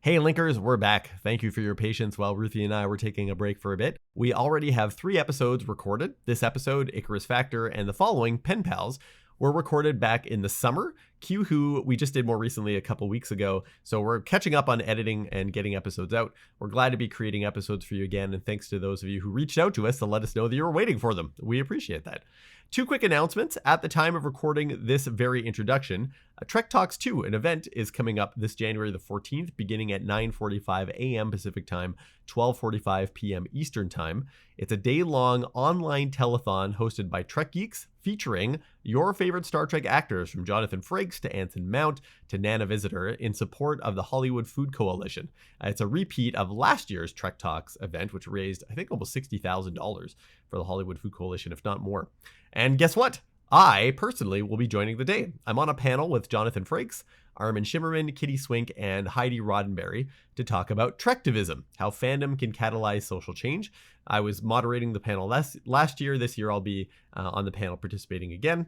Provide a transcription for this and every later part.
Hey Linkers, we're back. Thank you for your patience while Ruthie and I were taking a break for a bit. We already have 3 episodes recorded. This episode, Icarus Factor, and the following, Pen Pals, were recorded back in the summer. Q Who we just did more recently a couple weeks ago, so we're catching up on editing and getting episodes out. We're glad to be creating episodes for you again, and thanks to those of you who reached out to us to let us know that you were waiting for them. We appreciate that. 2 quick announcements. At the time of recording this very introduction, TREKtalks 2, an event, is coming up this January the 14th, beginning at 9:45 a.m. Pacific Time, 12:45 p.m. Eastern Time. It's a day-long online telethon hosted by Trek Geeks, featuring your favorite Star Trek actors from Jonathan Frakes to Anson Mount to Nana Visitor in support of the Hollywood Food Coalition. It's a repeat of last year's TREKtalks event, which raised, I think, almost $60,000 for the Hollywood Food Coalition, if not more. And guess what? I, personally, will be joining the day. I'm on a panel with Jonathan Frakes, Armin Shimerman, Kitty Swink, and Heidi Roddenberry to talk about TREKtivism, how fandom can catalyze social change. I was moderating the panel last year. This year I'll be on the panel participating again.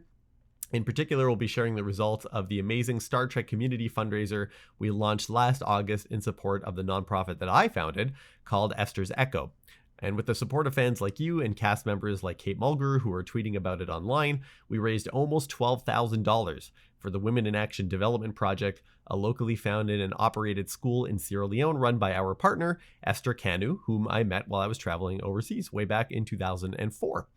In particular, we'll be sharing the results of the amazing Star Trek community fundraiser we launched last August in support of the nonprofit that I founded called Esther's Echo. And with the support of fans like you and cast members like Kate Mulgrew, who are tweeting about it online, we raised almost $12,000 for the Women in Action Development Project, a locally founded and operated school in Sierra Leone run by our partner, Esther Kanu, whom I met while I was traveling overseas way back in 2004.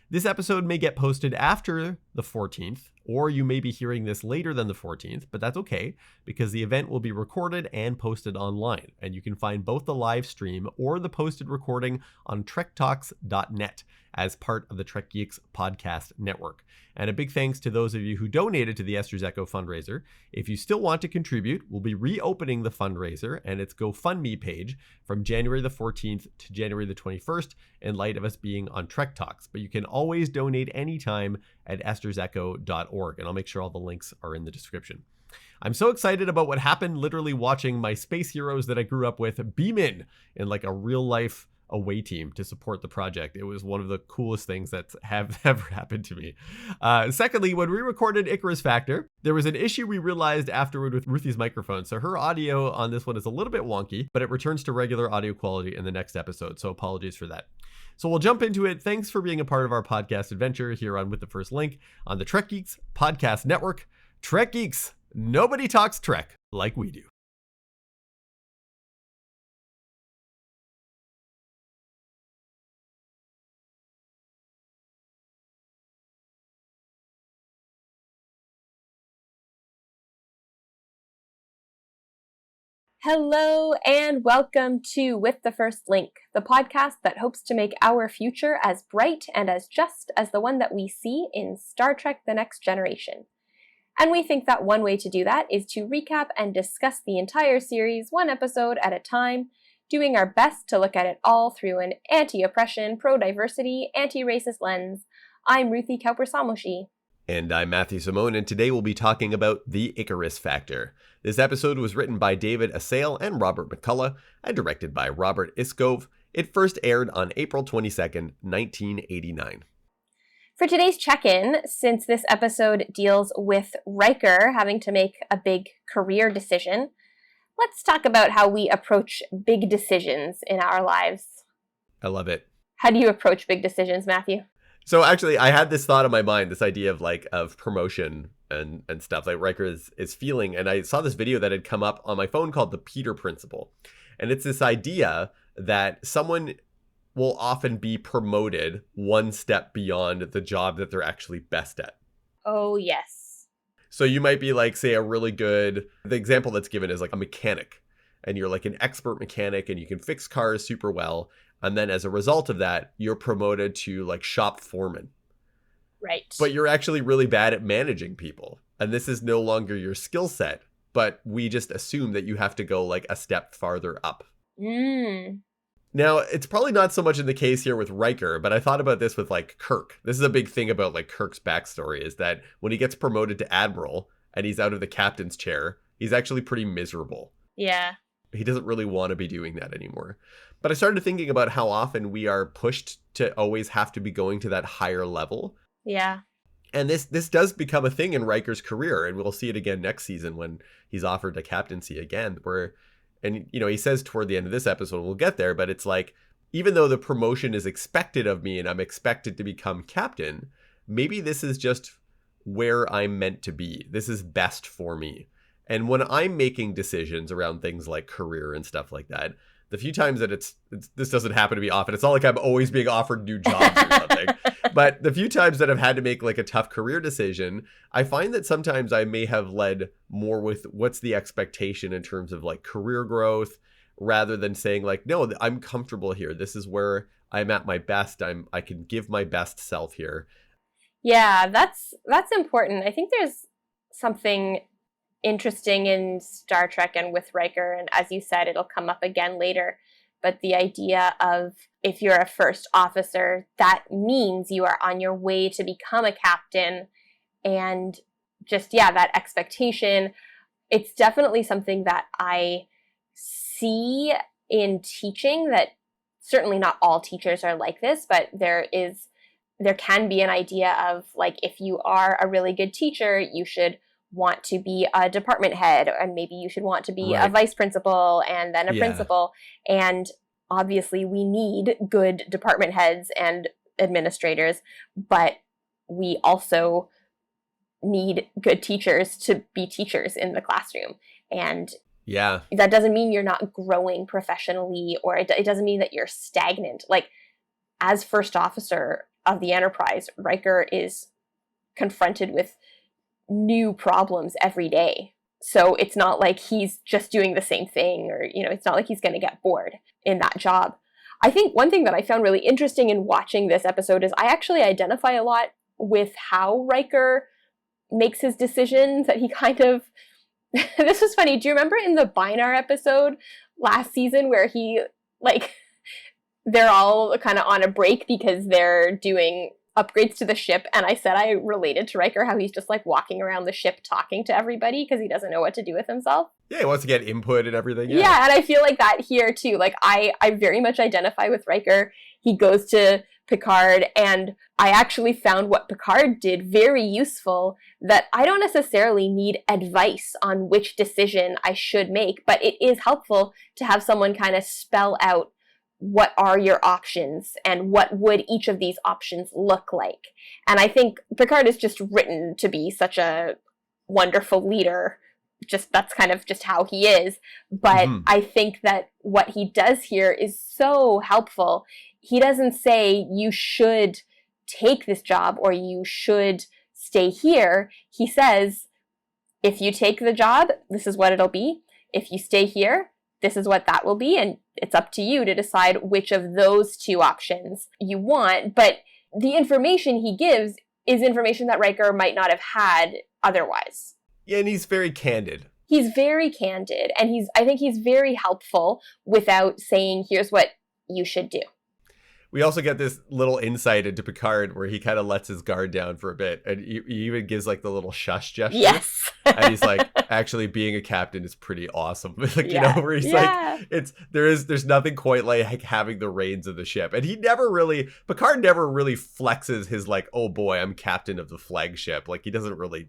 This episode may get posted after the 14th, or you may be hearing this later than the 14th, but that's okay, because the event will be recorded and posted online, and you can find both the live stream or the posted recording on TREKtalks.net as part of the Trek Geeks podcast network. And a big thanks to those of you who donated to the Esther's Echo fundraiser. If you still want to contribute, we'll be reopening the fundraiser and its GoFundMe page from January the 14th to January the 21st in light of us being on TREKtalks. But you can always donate anytime at esthersecho.org, and I'll make sure all the links are in the description. I'm so excited about what happened literally watching my space heroes that I grew up with beam in like a real life away team to support the project. It was one of the coolest things that have ever happened to me. Secondly, when we recorded Icarus Factor, there was an issue we realized afterward with Ruthie's microphone. So her audio on this one is a little bit wonky, but it returns to regular audio quality in the next episode. So apologies for that. So we'll jump into it. Thanks for being a part of our podcast adventure here on With the First Link on the Trek Geeks podcast network. Trek Geeks, nobody talks Trek like we do. Hello and welcome to With the First Link, the podcast that hopes to make our future as bright and as just as the one that we see in Star Trek: The Next Generation. And we think that one way to do that is to recap and discuss the entire series one episode at a time, doing our best to look at it all through an anti-oppression, pro-diversity, anti-racist lens. I'm Ruthie Kauper-Samoshi. And I'm Matthew Simone, and today we'll be talking about the Icarus Factor. This episode was written by David Assail and Robert McCullough, and directed by Robert Iskov. It first aired on April 22nd, 1989. For today's check-in, since this episode deals with Riker having to make a big career decision, let's talk about how we approach big decisions in our lives. I love it. How do you approach big decisions, Matthew? So actually, I had this thought in my mind, this idea of promotion and stuff like Riker is feeling. And I saw this video that had come up on my phone called the Peter Principle. And it's this idea that someone will often be promoted one step beyond the job that they're actually best at. Oh, yes. So you might be like, say, the example that's given is like a mechanic. And you're like an expert mechanic and you can fix cars super well. And then as a result of that, you're promoted to like shop foreman. Right. But you're actually really bad at managing people. And this is no longer your skill set. But we just assume that you have to go like a step farther up. Now, it's probably not so much in the case here with Riker, but I thought about this with like Kirk. This is a big thing about like Kirk's backstory is that when he gets promoted to admiral and he's out of the captain's chair, he's actually pretty miserable. Yeah. He doesn't really want to be doing that anymore. But I started thinking about how often we are pushed to always have to be going to that higher level. Yeah. And this does become a thing in Riker's career, and we'll see it again next season when he's offered a captaincy again, where And, he says toward the end of this episode, we'll get there, but it's like, even though the promotion is expected of me and I'm expected to become captain, maybe this is just where I'm meant to be. This is best for me. And when I'm making decisions around things like career and stuff like that, the few times that this doesn't happen to me often, it's not like I'm always being offered new jobs or something, but the few times that I've had to make like a tough career decision, I find that sometimes I may have led more with what's the expectation in terms of like career growth, rather than saying like, no, I'm comfortable here. This is where I'm at my best. I can give my best self here. Yeah, that's important. I think there's something interesting in Star Trek and with Riker, and as you said, it'll come up again later, but the idea of if you're a first officer, that means you are on your way to become a captain, and just, that expectation. It's definitely something that I see in teaching, that certainly not all teachers are like this, but there can be an idea of like, if you are a really good teacher, you should want to be a department head, and maybe you should want to be a vice principal and then a principal. And obviously we need good department heads and administrators, but we also need good teachers to be teachers in the classroom. And that doesn't mean you're not growing professionally, or it doesn't mean that you're stagnant. Like, as first officer of the Enterprise, Riker is confronted with new problems every day. So it's not like he's just doing the same thing, or, it's not like he's going to get bored in that job. I think one thing that I found really interesting in watching this episode is I actually identify a lot with how Riker makes his decisions, that he kind of, this was funny. Do you remember in the Binar episode last season where he, like, they're all kind of on a break because they're doing upgrades to the ship, and I said I related to Riker, how he's just like walking around the ship talking to everybody because he doesn't know what to do with himself. Yeah, he wants to get input and everything. Yeah, and I feel like that here too. Like, I very much identify with Riker. He goes to Picard, and I actually found what Picard did very useful, that I don't necessarily need advice on which decision I should make, but it is helpful to have someone kind of spell out what are your options and what would each of these options look like. And I think Picard is just written to be such a wonderful leader. Just, that's kind of just how he is. But I think that what he does here is so helpful. He doesn't say you should take this job or you should stay here. He says, if you take the job, this is what it'll be. If you stay here, this is what that will be. And it's up to you to decide which of those two options you want. But the information he gives is information that Riker might not have had otherwise. Yeah, and he's very candid. He's very candid, and I think he's very helpful without saying, here's what you should do. We also get this little insight into Picard where he kind of lets his guard down for a bit, and he even gives like the little shush gesture. Yes. And he's like, actually being a captain is pretty awesome. Like, where he's like, there's nothing quite like having the reins of the ship. And Picard never really flexes his like, oh boy, I'm captain of the flagship. Like, he doesn't really,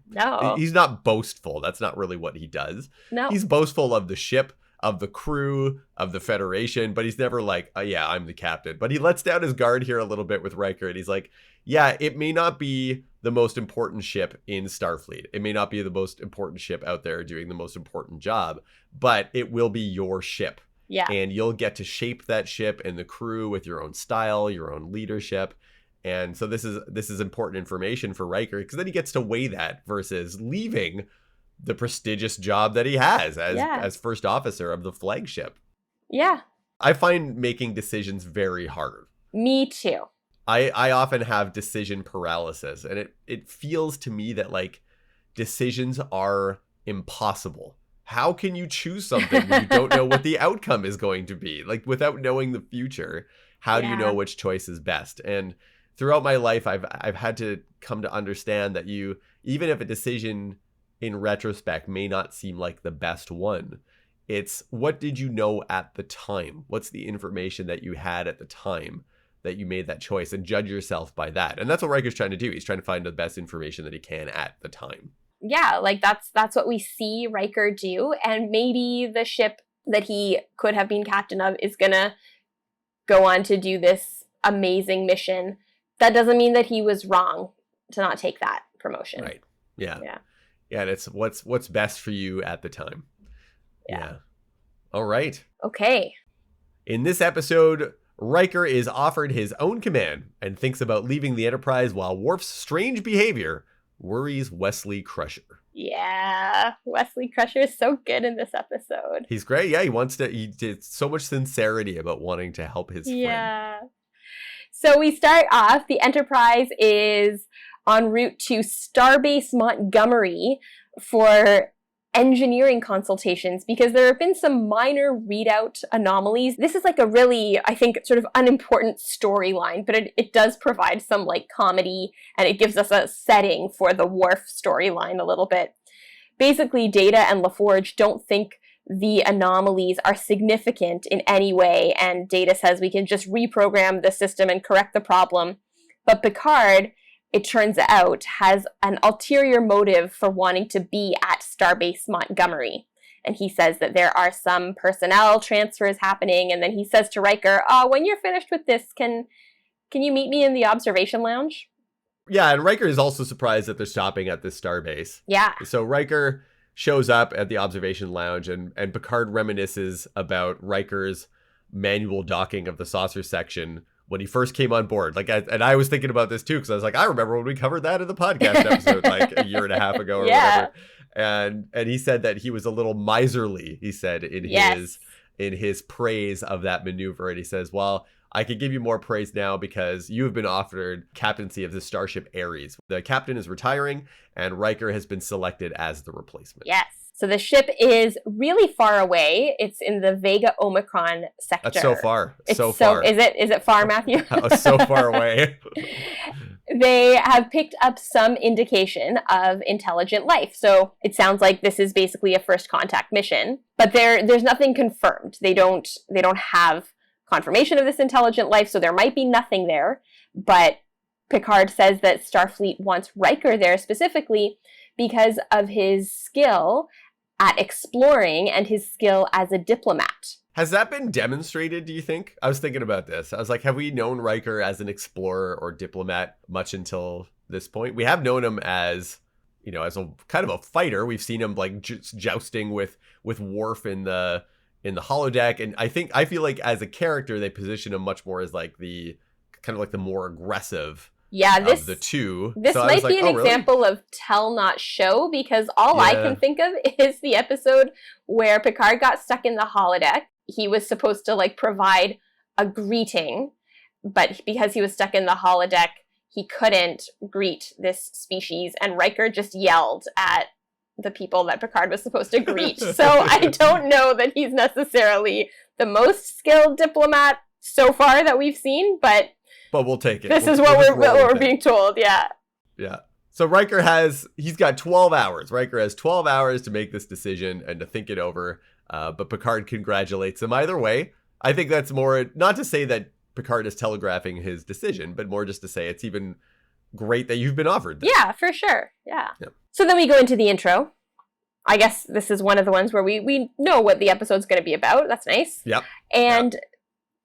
he's not boastful. That's not really what he does. No. He's boastful of the ship, of the crew, of the Federation, but he's never like, oh yeah, I'm the captain. But he lets down his guard here a little bit with Riker, and he's like, yeah, it may not be the most important ship in Starfleet. It may not be the most important ship out there doing the most important job, but it will be your ship. Yeah. And you'll get to shape that ship and the crew with your own style, your own leadership. And so this is important information for Riker, because then he gets to weigh that versus leaving the prestigious job that he has as first officer of the flagship. Yeah. I find making decisions very hard. Me too. I often have decision paralysis, and it feels to me that like decisions are impossible. How can you choose something when you don't know what the outcome is going to be? Like, without knowing the future, how do you know which choice is best? And throughout my life, I've had to come to understand that even if a decision in retrospect may not seem like the best one, it's what did you know at the time? What's the information that you had at the time that you made that choice, and judge yourself by that. And that's what Riker's trying to do. He's trying to find the best information that he can at the time. Yeah, like that's what we see Riker do. And maybe the ship that he could have been captain of is going to go on to do this amazing mission. That doesn't mean that he was wrong to not take that promotion. Right. Yeah. Yeah. Yeah, and it's what's best for you at the time. Yeah. All right. Okay. In this episode, Riker is offered his own command and thinks about leaving the Enterprise while Worf's strange behavior worries Wesley Crusher. Yeah, Wesley Crusher is so good in this episode. He's great. Yeah, he did so much sincerity about wanting to help his friend. Yeah. So we start off, the Enterprise is en route to Starbase Montgomery for engineering consultations because there have been some minor readout anomalies. This is like a really, I think, sort of unimportant storyline, but it does provide some like comedy, and it gives us a setting for the Worf storyline a little bit. Basically, Data and LaForge don't think the anomalies are significant in any way, and Data says we can just reprogram the system and correct the problem. But Picard, it turns out, has an ulterior motive for wanting to be at Starbase Montgomery. And he says that there are some personnel transfers happening, and then he says to Riker, when you're finished with this, can you meet me in the observation lounge? Yeah, and Riker is also surprised that they're stopping at this starbase. Yeah. So Riker shows up at the observation lounge, and Picard reminisces about Riker's manual docking of the saucer section when he first came on board. And I was thinking about this too, because I was like, I remember when we covered that in the podcast episode like a year and a half ago or whatever. And he said that he was a little miserly, he said, in his praise of that maneuver. And he says, well, I could give you more praise now because you have been offered captaincy of the starship Ares. The captain is retiring, and Riker has been selected as the replacement. Yes. So the ship is really far away. It's in the Vega Omicron sector. That's so far. So far. Is it far, Matthew? So far away. They have picked up some indication of intelligent life. So it sounds like this is basically a first contact mission, but there's nothing confirmed. They don't have confirmation of this intelligent life, so there might be nothing there. But Picard says that Starfleet wants Riker there specifically because of his skill at exploring and his skill as a diplomat. Has that been demonstrated, do you think? I was thinking about this. I was like, have we known Riker as an explorer or diplomat much until this point? We have known him as, as a kind of a fighter. We've seen him like jousting with Worf in the holodeck. And I feel like as a character, they position him much more as like the kind of like the more aggressive of the two. This might be an example of tell not show, because all I can think of is the episode where Picard got stuck in the holodeck. He was supposed to like provide a greeting, but because he was stuck in the holodeck, he couldn't greet this species, and Riker just yelled at the people that Picard was supposed to greet. So I don't know that he's necessarily the most skilled diplomat so far that we've seen, but we'll take it. This is what we're being told, yeah. Yeah. So he's got 12 hours. Riker has 12 hours to make this decision and to think it over. But Picard congratulates him either way. I think that's more, not to say that Picard is telegraphing his decision, but more just to say it's even great that you've been offered this. Yeah, for sure. Yeah. So then we go into the intro. I guess this is one of the ones where we know what the episode's going to be about. That's nice. Yep. And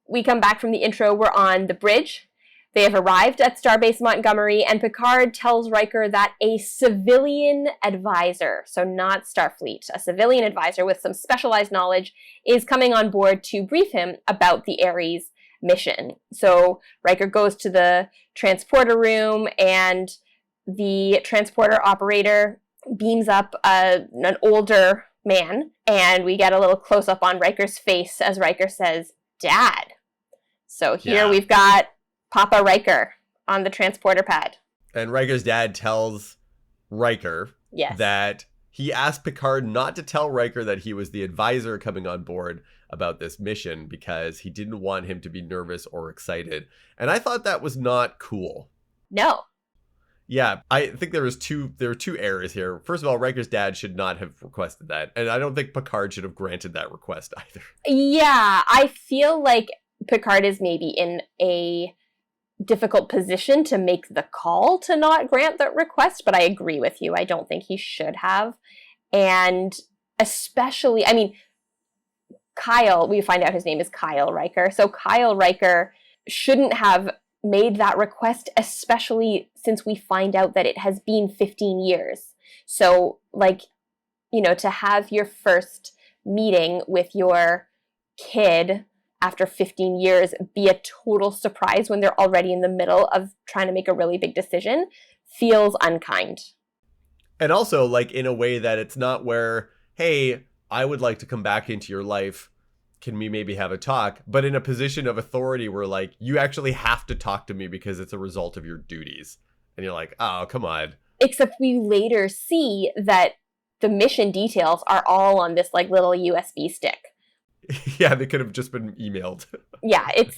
we come back from the intro. We're on the bridge. They have arrived at Starbase Montgomery, and Picard tells Riker that a civilian advisor, so not Starfleet, a civilian advisor with some specialized knowledge, is coming on board to brief him about the Ares mission. So Riker goes to the transporter room, and the transporter operator beams up an older man, and we get a little close-up on Riker's face as Riker says, "Dad." So here we've got Papa Riker on the transporter pad. And Riker's dad tells Riker that he asked Picard not to tell Riker that he was the advisor coming on board about this mission because he didn't want him to be nervous or excited. And I thought that was not cool. No. Yeah, I think there were two errors here. First of all, Riker's dad should not have requested that. And I don't think Picard should have granted that request either. Yeah, I feel like Picard is maybe in a difficult position to make the call to not grant that request, but I agree with you. I don't think he should have. And especially, I mean, Kyle, we find out his name is Kyle Riker. So Kyle Riker shouldn't have made that request, especially since we find out that it has been 15 years. So, like, you know, to have your first meeting with your kid after 15 years be a total surprise when they're already in the middle of trying to make a really big decision feels unkind. And also, like, in a way that it's not where, hey, I would like to come back into your life. Can we maybe have a talk? But in a position of authority where, like, you actually have to talk to me because it's a result of your duties. And you're like, oh, come on. Except we later see that the mission details are all on this, like, little USB stick. Yeah, they could have just been emailed. Yeah, it's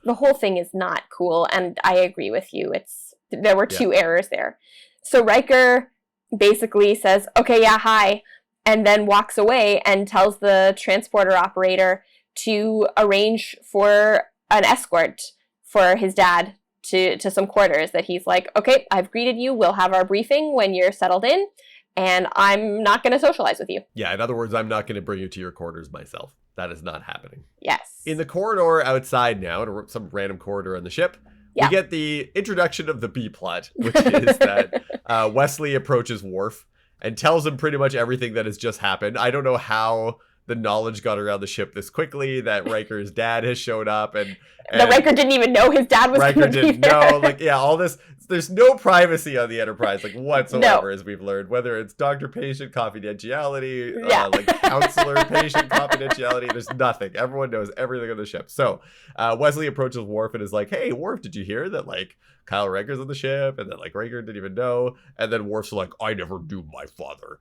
the whole thing is not cool, and I agree with you. There were two errors there. So Riker basically says, okay, yeah, hi, and then walks away and tells the transporter operator to arrange for an escort for his dad to some quarters, that he's like, okay, I've greeted you, we'll have our briefing when you're settled in, and I'm not going to socialize with you. Yeah, in other words, I'm not going to bring you to your quarters myself. That is not happening. Yes. In the corridor outside now, some random corridor on the ship, we get the introduction of the B-plot, which is that Wesley approaches Worf and tells him pretty much everything that has just happened. I don't know how the knowledge got around the ship this quickly that Riker's dad has showed up, and that Riker didn't even know his dad was going to be there. Riker didn't know, like, yeah, all this. There's no privacy on the Enterprise, like, whatsoever, as we've learned. Whether it's doctor-patient confidentiality, like counselor-patient confidentiality, there's nothing. Everyone knows everything on the ship. So Wesley approaches Worf and is like, "Hey, Worf, did you hear that, like, Kyle Riker's on the ship?" And then, like, Riker didn't even know. And then Worf's like, "I never knew my father."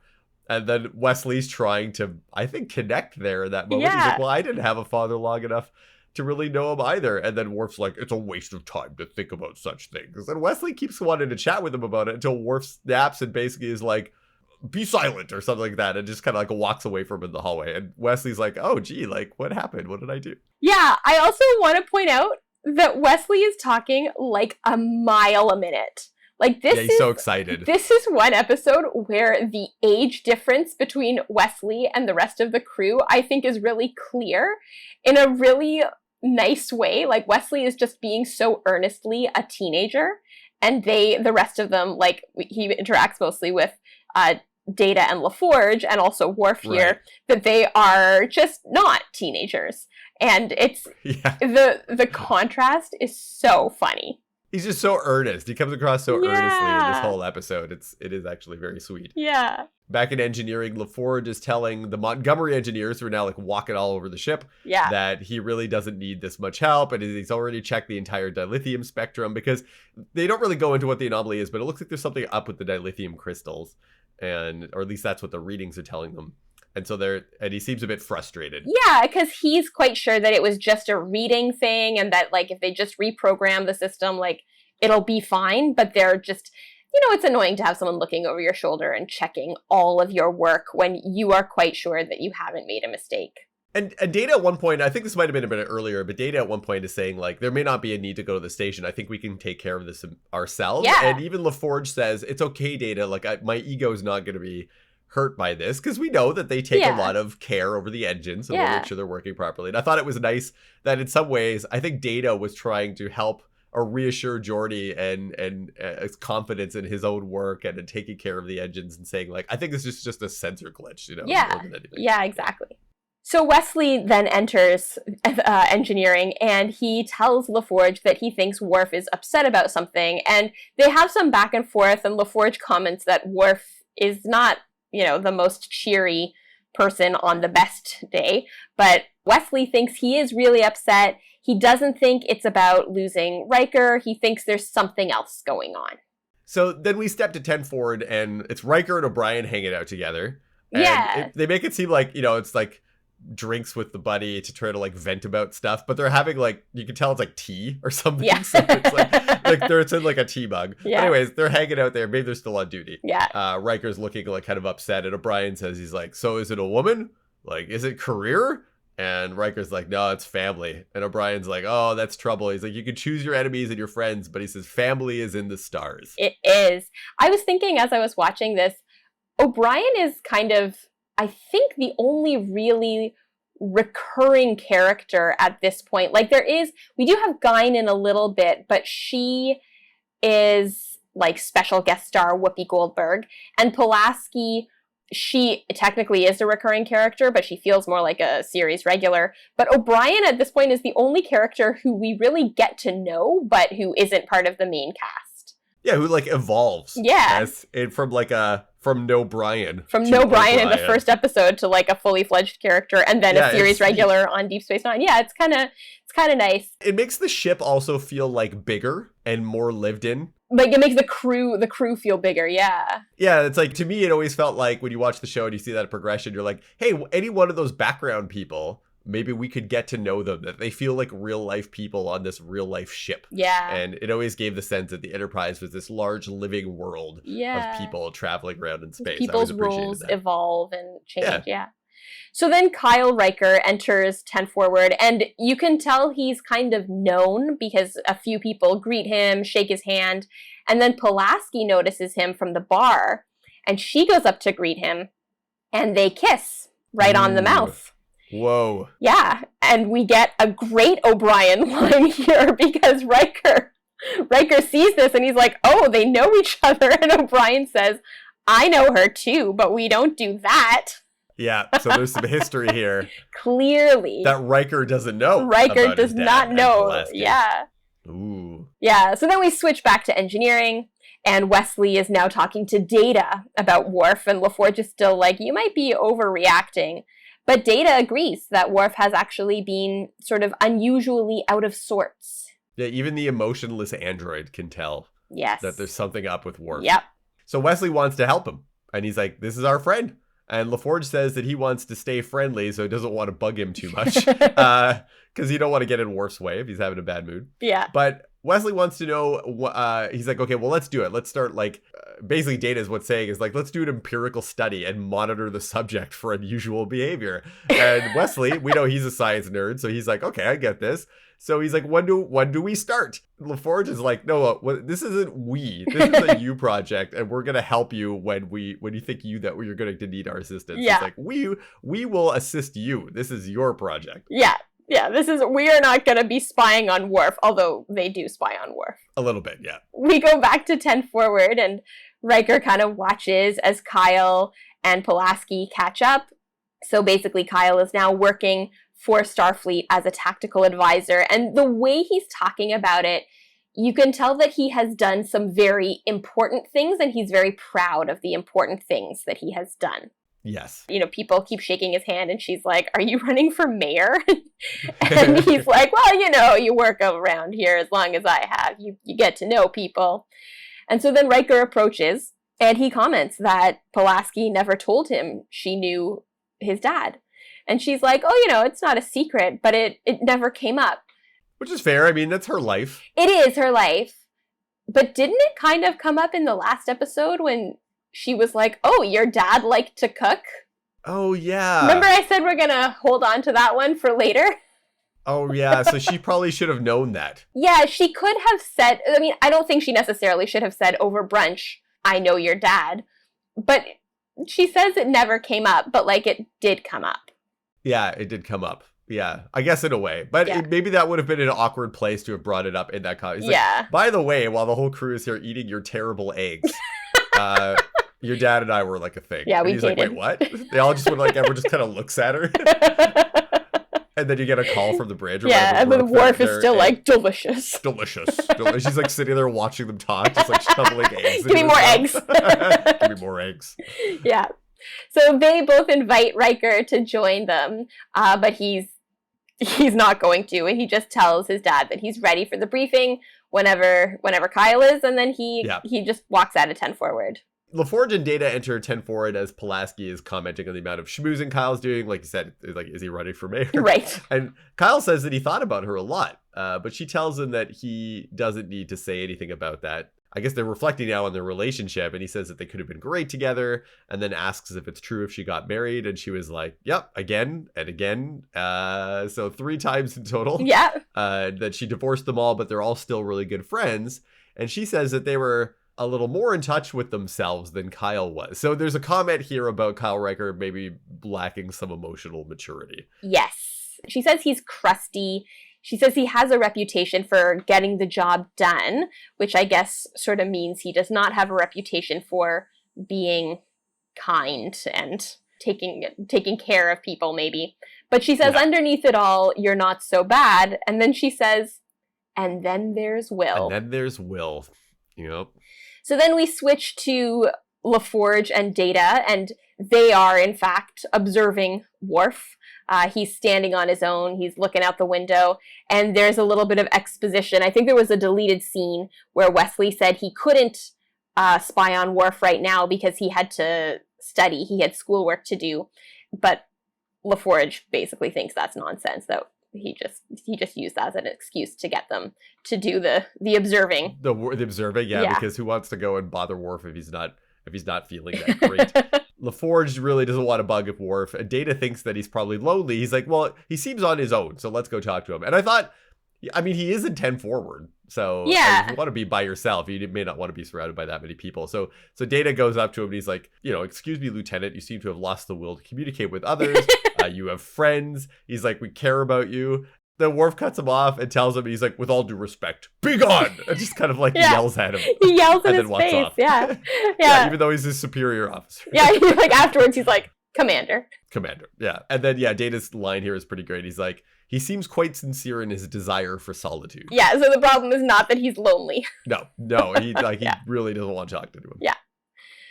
And then Wesley's trying to, I think, connect there in that moment. Yeah. He's like, well, I didn't have a father long enough to really know him either. And then Worf's like, it's a waste of time to think about such things. And Wesley keeps wanting to chat with him about it until Worf snaps and basically is like, be silent or something like that, and just kind of like walks away from him in the hallway. And Wesley's like, oh, gee, like, what happened? What did I do? Yeah, I also want to point out that Wesley is talking like a mile a minute. Like, this he's so excited. This is one episode where the age difference between Wesley and the rest of the crew, I think, is really clear in a really nice way. Like, Wesley is just being so earnestly a teenager, and the rest of them, like, he interacts mostly with Data and LaForge, and also Worf here, that they are just not teenagers. And it's, the contrast is so funny. He's just so earnest. He comes across so earnestly in this whole episode. It is actually very sweet. Yeah. Back in engineering, LaForge is telling the Montgomery engineers, who are now, like, walking all over the ship, that he really doesn't need this much help, and he's already checked the entire dilithium spectrum, because they don't really go into what the anomaly is, but it looks like there's something up with the dilithium crystals, or at least that's what the readings are telling them. And so and he seems a bit frustrated. Yeah, because he's quite sure that it was just a reading thing, and that, like, if they just reprogram the system, like, it'll be fine. But they're just, it's annoying to have someone looking over your shoulder and checking all of your work when you are quite sure that you haven't made a mistake. And Data at one point, I think this might have been a bit earlier, but Data at one point is saying, like, there may not be a need to go to the station. I think we can take care of this ourselves. Yeah. And even LaForge says, it's okay, Data. Like, my ego is not going to be hurt by this, because we know that they take a lot of care over the engines and we'll make sure they're working properly. And I thought it was nice that in some ways, I think Data was trying to help or reassure Geordi and his confidence in his own work and in taking care of the engines, and saying, like, I think this is just a sensor glitch, more than anything. Yeah, exactly. So Wesley then enters engineering, and he tells LaForge that he thinks Worf is upset about something, and they have some back and forth, and LaForge comments that Worf is not, the most cheery person on the best day, but Wesley thinks he is really upset. He doesn't think it's about losing Riker. He thinks there's something else going on. So then we step to 10 forward, and it's Riker and O'Brien hanging out together. And they make it seem like, it's like drinks with the buddy to try to, like, vent about stuff, but they're having, like, you can tell it's like tea or something. Yeah. So it's like it's in like a tea mug. Yeah. Anyways, they're hanging out there. Maybe they're still on duty. Yeah. Riker's looking, like, kind of upset, and O'Brien says, he's like, so is it a woman? Like, is it career? And Riker's like, no, it's family. And O'Brien's like, oh, that's trouble. He's like, you can choose your enemies and your friends, but he says family is in the stars. It is. I was thinking as I was watching this, O'Brien is kind of, I think, the only really recurring character at this point. Like we do have Guinan in a little bit, but she is like special guest star Whoopi Goldberg. And Pulaski, she technically is a recurring character, but she feels more like a series regular. But O'Brien at this point is the only character who we really get to know, but who isn't part of the main cast. Yeah, who like evolves. Yeah. From no Brian. From no Brian in the first episode to like a fully fledged character and then a series regular on Deep Space Nine. Yeah, it's kind of nice. It makes the ship also feel like bigger and more lived in. Like it makes the crew feel bigger, yeah. Yeah, it's like, to me, it always felt like when you watch the show and you see that progression, you're like, hey, any one of those background people, maybe we could get to know them, that they feel like real life people on this real life ship. Yeah. And it always gave the sense that the Enterprise was this large living world of people traveling around in space. People's roles evolve and change, yeah. So then Kyle Riker enters 10 Forward, and you can tell he's kind of known because a few people greet him, shake his hand, and then Pulaski notices him from the bar, and she goes up to greet him, and they kiss right on the mouth. Whoa. Yeah, and we get a great O'Brien line here because Riker sees this, and he's like, oh, they know each other, and O'Brien says, I know her too, but we don't do that. Yeah, so there's some history here. Clearly. That Riker doesn't know. Riker does not know. Yeah. Ooh. Yeah, so then we switch back to engineering, and Wesley is now talking to Data about Worf, and LaForge is still like, you might be overreacting. But Data agrees that Worf has actually been sort of unusually out of sorts. Yeah, even the emotionless android can tell that there's something up with Worf. Yep. So Wesley wants to help him, and he's like, this is our friend. And LaForge says that he wants to stay friendly, so he doesn't want to bug him too much. Because he don't want to get in Worf's way if he's having a bad mood. Yeah. But Wesley wants to know, he's like, okay, well, let's do it. Let's start, like, basically Data is what's saying is like, let's do an empirical study and monitor the subject for unusual behavior. And Wesley, we know he's a science nerd, so he's like, okay, I get this. So he's like, when do we start? LaForge is like, no, this isn't we. This is a you project, and we're gonna help you when you think that you're going to need our assistance. Yeah. It's like we will assist you. This is your project. Yeah. Yeah, we are not going to be spying on Worf, although they do spy on Worf. A little bit, yeah. We go back to 10 Forward, and Riker kind of watches as Kyle and Pulaski catch up. So basically, Kyle is now working for Starfleet as a tactical advisor, and the way he's talking about it, you can tell that he has done some very important things, and he's very proud of the important things that he has done. Yes. You know, people keep shaking his hand, and she's like, are you running for mayor? And he's like, well, you know, you work around here as long as I have. You get to know people. And so then Riker approaches, and he comments that Pulaski never told him she knew his dad. And she's like, oh, you know, it's not a secret, but it never came up. Which is fair. I mean, that's her life. It is her life. But didn't it kind of come up in the last episode when she was like, oh, your dad liked to cook? Oh, yeah. Remember I said we're going to hold on to that one for later? Oh, yeah. So she probably should have known that. Yeah, she could have said, I mean, I don't think she necessarily should have said over brunch, I know your dad. But she says it never came up, but like it did come up. Yeah, it did come up. Yeah, I guess in a way. But maybe that would have been an awkward place to have brought it up in that context. Yeah. Like, by the way, while the whole crew is here eating your terrible eggs, your dad and I were like a thing. Yeah, we he's dated. like, wait, what? They all just everyone just kind of looks at her. And then you get a call from the bridge. And then Worf is still like, delicious. Delicious. She's like sitting there watching them talk, just like shoveling eggs. Give me more eggs. Give me more eggs. Yeah. So they both invite Riker to join them, but he's not going to, and he just tells his dad that he's ready for the briefing whenever Kyle is, and then he just walks out of 10 Forward. LaForge and Data enter 10 Forward as Pulaski is commenting on the amount of schmoozing Kyle's doing. Like you said, like, is he running for mayor? Right. And Kyle says that he thought about her a lot, but she tells him that he doesn't need to say anything about that. I guess they're reflecting now on their relationship, and he says that they could have been great together, and then asks if it's true if she got married, and she was like, yep, again and again. So 3 times in total. Yeah. That she divorced them all, but they're all still really good friends. And she says that they were a little more in touch with themselves than Kyle was. So there's a comment here about Kyle Riker maybe lacking some emotional maturity. Yes. She says he's crusty. She says he has a reputation for getting the job done, which I guess sort of means he does not have a reputation for being kind and taking care of people, maybe. But she says, underneath it all, you're not so bad. And then she says, and then there's Will. And then there's Will. Yep. So then we switch to LaForge and Data, and they are, in fact, observing Worf. He's standing on his own. He's looking out the window, and there's a little bit of exposition. I think there was a deleted scene where Wesley said he couldn't spy on Worf right now because he had to study. He had schoolwork to do, but LaForge basically thinks that's nonsense, that he just used that as an excuse to get them to do the observing. The observing, yeah, because who wants to go and bother Worf if he's not feeling that great? LaForge really doesn't want to bug Worf, and Data thinks that he's probably lonely. He's like, well, he seems on his own, so let's go talk to him. And I thought, I mean, he is in 10 forward, so if you want to be by yourself, you may not want to be surrounded by that many people. So Data goes up to him and he's like, excuse me, Lieutenant, you seem to have lost the will to communicate with others. You have friends. He's like, we care about you. Then Worf cuts him off and tells him, he's like, with all due respect, be gone! And just kind of like yells at him. He yells in his face, off. Yeah, even though he's his superior officer. Yeah, like afterwards he's like, Commander, yeah. And then, Data's line here is pretty great. He's like, he seems quite sincere in his desire for solitude. Yeah, so the problem is not that he's lonely. No, he really doesn't want to talk to him. Yeah.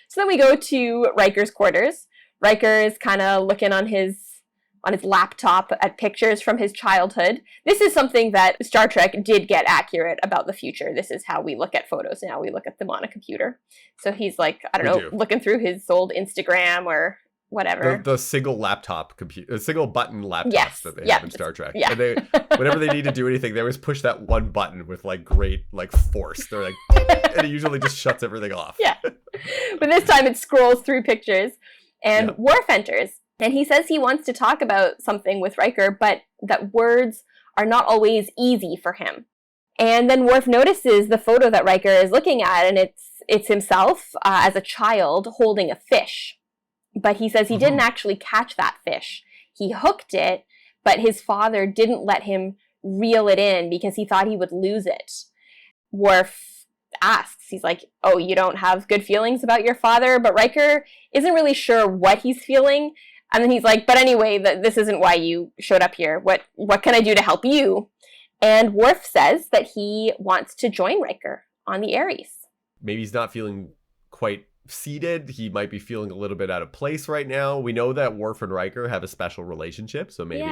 So then we go to Riker's quarters. Riker is kind of looking on his laptop at pictures from his childhood. This is something that Star Trek did get accurate about the future. This is how we look at photos now. We look at them on a computer. So he's like, looking through his old Instagram or whatever. The single laptop computer, single button laptops that they have in Star Trek. Yeah. And they, whenever they need to do anything, they always push that one button with like great force. They're like, and it usually just shuts everything off. Yeah. But this time it scrolls through pictures, and Worf enters. And he says he wants to talk about something with Riker, but that words are not always easy for him. And then Worf notices the photo that Riker is looking at, and it's himself as a child holding a fish. But he says he didn't actually catch that fish. He hooked it, but his father didn't let him reel it in because he thought he would lose it. Worf asks, he's like, oh, you don't have good feelings about your father? But Riker isn't really sure what he's feeling. And then he's like, but anyway, this isn't why you showed up here. What can I do to help you? And Worf says that he wants to join Riker on the Ares. Maybe he's not feeling quite seated. He might be feeling a little bit out of place right now. We know that Worf and Riker have a special relationship, so maybe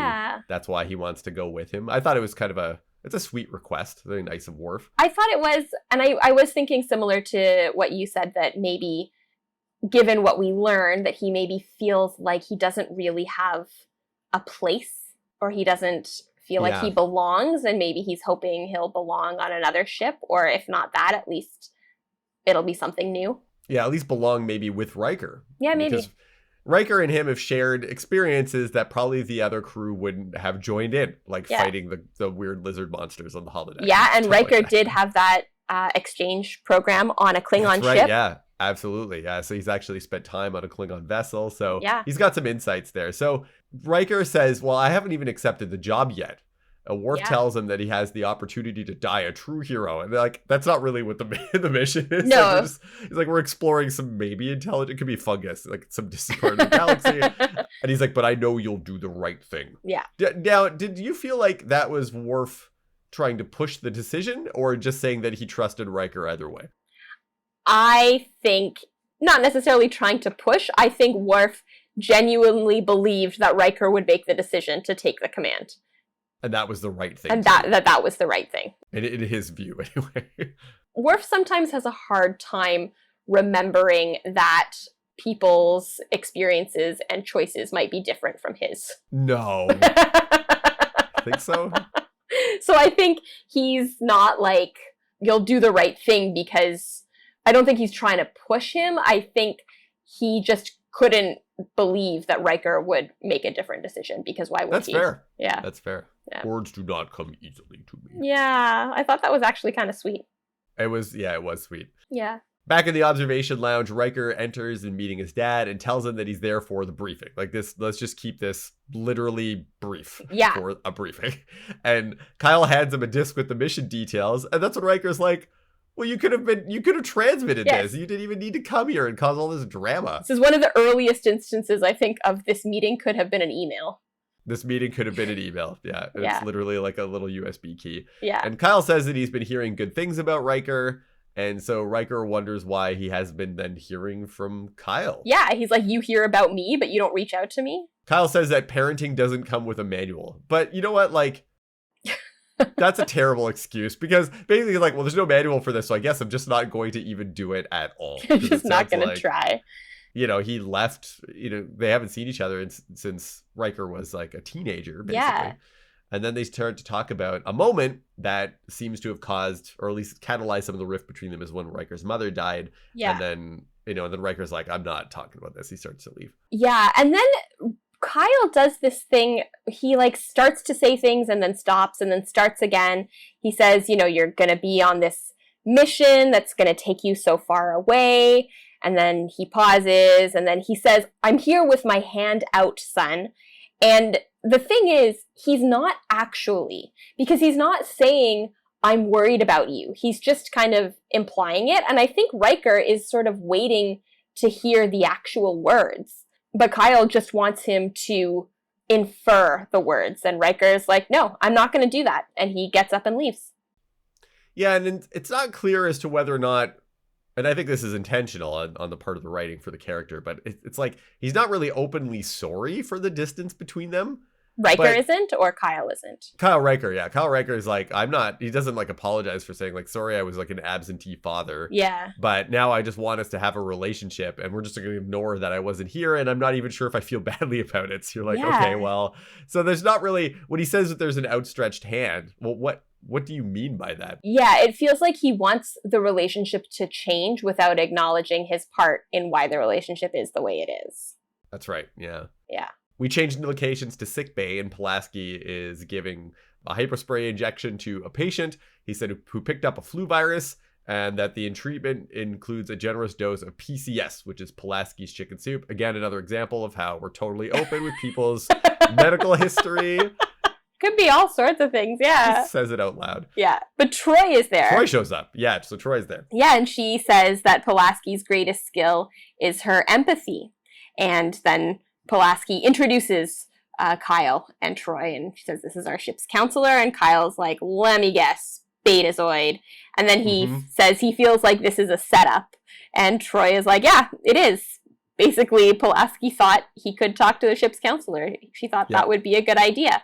that's why he wants to go with him. I thought it was kind of it's a sweet request. Very nice of Worf. I thought it was, and I was thinking similar to what you said, that maybe given what we learned, that he maybe feels like he doesn't really have a place, or he doesn't feel like he belongs, and maybe he's hoping he'll belong on another ship, or if not that, at least it'll be something new. Yeah, at least belong maybe with Riker. Yeah, maybe. Because Riker and him have shared experiences that probably the other crew wouldn't have joined in, like fighting the weird lizard monsters on the holodeck. Yeah, and Riker did have that exchange program on a Klingon ship. Yeah. Absolutely. Yeah. So he's actually spent time on a Klingon vessel. So he's got some insights there. So Riker says, well, I haven't even accepted the job yet. Worf tells him that he has the opportunity to die a true hero. And they're like, that's not really what the mission is. No. Like, he's like, we're exploring some maybe intelligent, it could be fungus, like some distant part of the galaxy. And he's like, but I know you'll do the right thing. Yeah. Now, did you feel like that was Worf trying to push the decision, or just saying that he trusted Riker either way? I think, not necessarily trying to push, I think Worf genuinely believed that Riker would make the decision to take the command. And that was the right thing. And that was the right thing. In his view, anyway. Worf sometimes has a hard time remembering that people's experiences and choices might be different from his. No. I think so? So I think he's not like, you'll do the right thing, because I don't think he's trying to push him. I think he just couldn't believe that Riker would make a different decision, because why would he? That's fair. Yeah. That's fair. Yeah. Words do not come easily to me. Yeah. I thought that was actually kind of sweet. It was sweet. Yeah. Back in the observation lounge, Riker enters and meeting his dad and tells him that he's there for the briefing. Like this, let's just keep this literally brief for a briefing. And Kyle hands him a disc with the mission details. And that's when Riker's like, well, you could have transmitted this. You didn't even need to come here and cause all this drama. This is one of the earliest instances, I think, of this meeting could have been an email. This meeting could have been an email. Yeah. It's literally like a little USB key. Yeah. And Kyle says that he's been hearing good things about Riker. And so Riker wonders why he has been then hearing from Kyle. Yeah, he's like, you hear about me, but you don't reach out to me? Kyle says that parenting doesn't come with a manual. But you know what? Like, that's a terrible excuse. Because basically, like, well, there's no manual for this, so I guess I'm just not going to even do it at all. I'm just not going to try. You know, he left, they haven't seen each other since Riker was like a teenager, basically. Yeah. And then they start to talk about a moment that seems to have caused, or at least catalyzed some of the rift between them, is when Riker's mother died. Yeah. And then, and then Riker's like, I'm not talking about this. He starts to leave. Yeah. And then Kyle does this thing. He like starts to say things and then stops and then starts again. He says, you're going to be on this mission that's going to take you so far away. And then he pauses and then he says, I'm here with my hand out, son. And the thing is, he's not actually, because he's not saying, I'm worried about you. He's just kind of implying it. And I think Riker is sort of waiting to hear the actual words. But Kyle just wants him to infer the words. And Riker's like, no, I'm not going to do that. And he gets up and leaves. Yeah, and it's not clear as to whether or not, and I think this is intentional on the part of the writing for the character, but it's like he's not really openly sorry for the distance between them. Riker isn't, or Kyle isn't? Kyle Riker, yeah. Kyle Riker is like, he doesn't like apologize for saying like, sorry, I was like an absentee father. Yeah. But now I just want us to have a relationship and we're just going to ignore that I wasn't here and I'm not even sure if I feel badly about it. So you're like, okay, well, so there's not really, when he says that there's an outstretched hand, well, what do you mean by that? Yeah, it feels like he wants the relationship to change without acknowledging his part in why the relationship is the way it is. That's right, yeah. Yeah. We changed locations to sickbay, and Pulaski is giving a hyperspray injection to a patient, he said, who picked up a flu virus, and that the treatment includes a generous dose of PCS, which is Pulaski's chicken soup. Again, another example of how we're totally open with people's medical history. Could be all sorts of things, yeah. He says it out loud. Yeah, but Troy is there. Troy shows up. Yeah, so Troy's there. Yeah, and she says that Pulaski's greatest skill is her empathy. And then Pulaski introduces Kyle and Troy, and she says, this is our ship's counselor. And Kyle's like, let me guess, Betazoid. And then he says he feels like this is a setup. And Troy is like, yeah, it is. Basically, Pulaski thought he could talk to the ship's counselor. She thought that would be a good idea.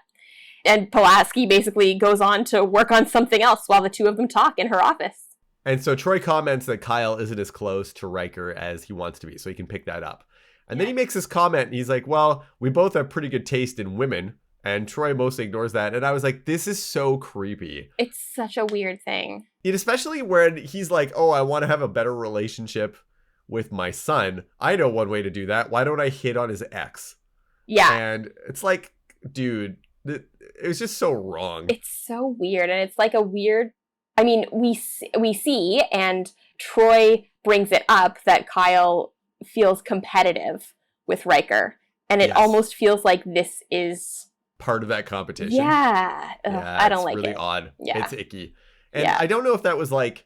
And Pulaski basically goes on to work on something else while the two of them talk in her office. And so Troy comments that Kyle isn't as close to Riker as he wants to be, so he can pick that up. And then he makes this comment, and he's like, well, we both have pretty good taste in women. And Troy mostly ignores that. And I was like, this is so creepy. It's such a weird thing. And especially when he's like, oh, I want to have a better relationship with my son. I know one way to do that. Why don't I hit on his ex? Yeah. And it's like, dude, it was just so wrong. It's so weird. And it's like a weird, I mean, we see, and Troy brings it up that Kyle feels competitive with Riker. And it almost feels like this is part of that competition. Yeah. I don't like it. It's really odd. Yeah. It's icky. And I don't know if that was like,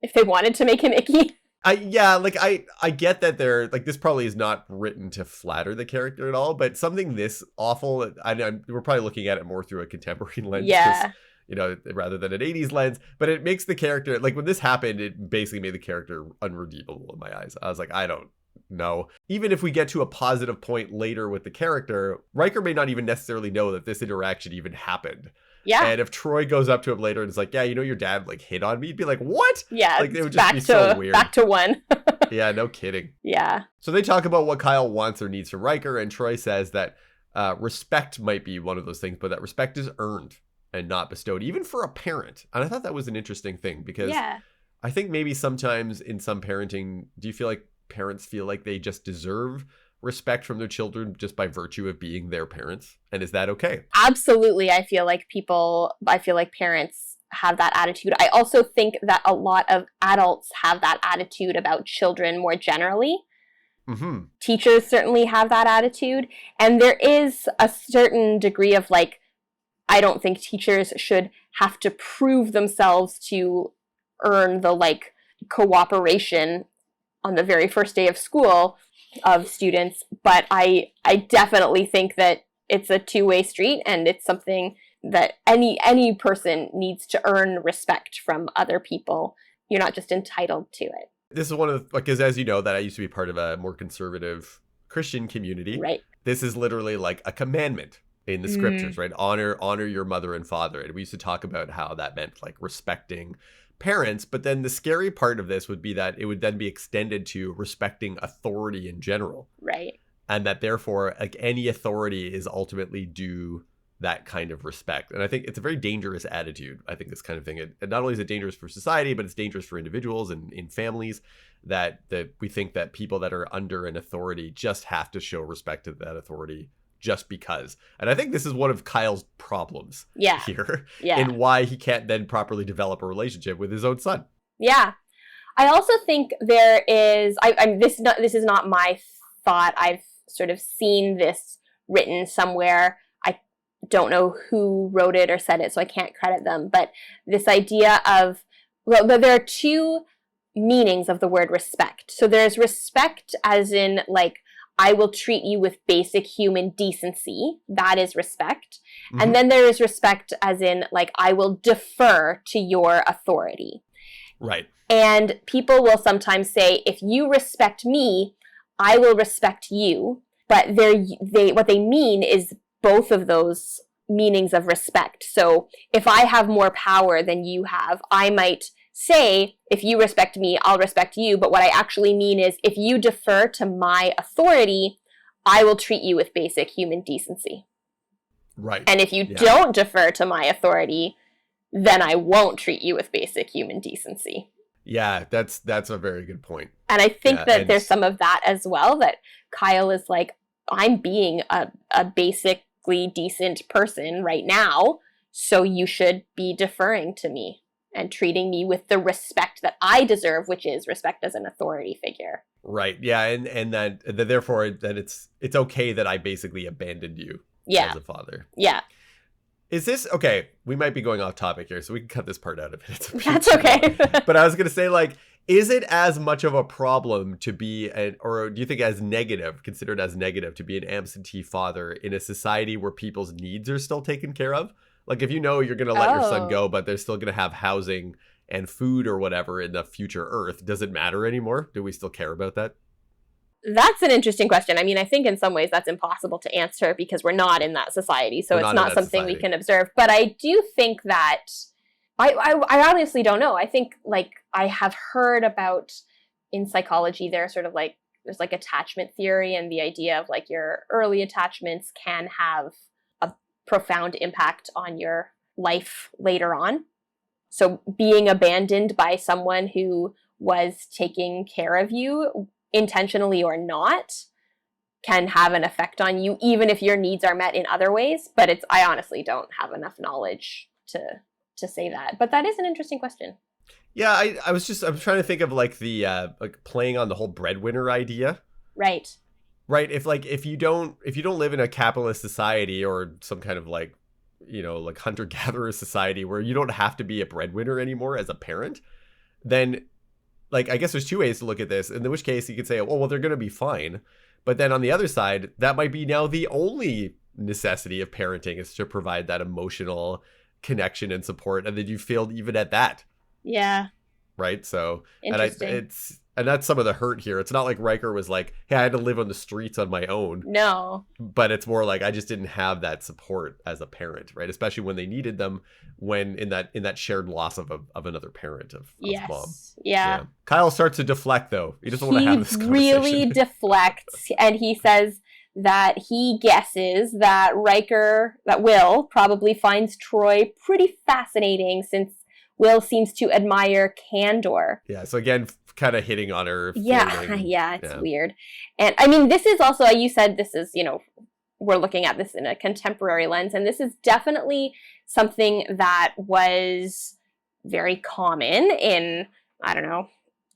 if they wanted to make him icky. I get that they're like, this probably is not written to flatter the character at all, but something this awful, we're probably looking at it more through a contemporary lens. Yeah. Rather than an 80s lens, but it makes the character, like when this happened, it basically made the character unredeemable in my eyes. I was like, I don't know. Even if we get to a positive point later with the character, Riker may not even necessarily know that this interaction even happened. Yeah. And if Troy goes up to him later and is like, yeah, your dad like hit on me, he'd be like, what? Yeah. Like it would just be so weird. Back to one. Yeah, no kidding. Yeah. So they talk about what Kyle wants or needs from Riker, and Troy says that respect might be one of those things, but that respect is earned and not bestowed, even for a parent. And I thought that was an interesting thing because I think maybe sometimes in some parenting, do you feel like parents feel like they just deserve respect from their children just by virtue of being their parents? And is that okay? Absolutely. I feel like parents have that attitude. I also think that a lot of adults have that attitude about children more generally. Mm-hmm. Teachers certainly have that attitude. And there is a certain degree of like, I don't think teachers should have to prove themselves to earn the like cooperation on the very first day of school of students. But I definitely think that it's a two-way street, and it's something that any person needs to earn respect from other people. You're not just entitled to it. This is one of the, because as you know, that I used to be part of a more conservative Christian community. Right. This is literally like a commandment in the scriptures, right? Honor your mother and father. And we used to talk about how that meant like respecting parents. But then the scary part of this would be that it would then be extended to respecting authority in general. Right. And that therefore, like, any authority is ultimately due that kind of respect. And I think it's a very dangerous attitude. I think this kind of thing, it not only is it dangerous for society, but it's dangerous for individuals and in families, that we think that people that are under an authority just have to show respect to that authority just because. And I think this is one of Kyle's problems here in why he can't then properly develop a relationship with his own son. Yeah. I also think there is, this is not my thought. I've sort of seen this written somewhere. I don't know who wrote it or said it, so I can't credit them. But this idea of, well, there are two meanings of the word respect. So there's respect as in like, I will treat you with basic human decency. That is respect. Mm-hmm. And then there is respect as in like, I will defer to your authority. Right. And people will sometimes say, if you respect me, I will respect you. But what they mean is both of those meanings of respect. So if I have more power than you have, I might say, if you respect me, I'll respect you. But what I actually mean is, if you defer to my authority, I will treat you with basic human decency. Right. And if you don't defer to my authority, then I won't treat you with basic human decency. Yeah, that's a very good point. And I think that there's some of that as well, that Kyle is like, I'm being a basically decent person right now, so you should be deferring to me and treating me with the respect that I deserve, which is respect as an authority figure. Right. Yeah, and that therefore that it's okay that I basically abandoned you as a father. Yeah. Is this okay? We might be going off topic here, so we can cut this part out of it. That's okay. But I was going to say, like, is it as much of a problem to be or do you think considered as negative to be an absentee father in a society where people's needs are still taken care of? Like, if you know you're going to let your son go, but they're still going to have housing and food or whatever in the future Earth, does it matter anymore? Do we still care about that? That's an interesting question. I mean, I think in some ways that's impossible to answer because we're not in that society. So it's not something we can observe. But I do think that, I honestly don't know. I think, like, I have heard about, in psychology, there's like attachment theory and the idea of like your early attachments can have a profound impact on your life later on. So being abandoned by someone who was taking care of you, intentionally or not, can have an effect on you, even if your needs are met in other ways. But I honestly don't have enough knowledge to say that. But that is an interesting question. Yeah, I'm trying to think of like the like playing on the whole breadwinner idea. Right. Right. If you don't live in a capitalist society or some kind of like, you know, like hunter-gatherer society where you don't have to be a breadwinner anymore as a parent, then, like, I guess there's two ways to look at this, in which case you could say, well, they're going to be fine. But then on the other side, that might be now the only necessity of parenting is to provide that emotional connection and support. And then you failed even at that. Yeah. Right. So, and that's some of the hurt here. It's not like Riker was like, hey, I had to live on the streets on my own. No. But it's more like I just didn't have that support as a parent, right? Especially when they needed them, when in that shared loss of another parent of mom. Yeah. Kyle starts to deflect though. He doesn't want to have this conversation. He really deflects, and he says that he guesses that Will probably finds Troy pretty fascinating since Will seems to admire candor. Yeah. So again, kind of hitting on her. Yeah, it's weird. And I mean, this is also, you said this is, you know, we're looking at this in a contemporary lens, and this is definitely something that was very common in, I don't know,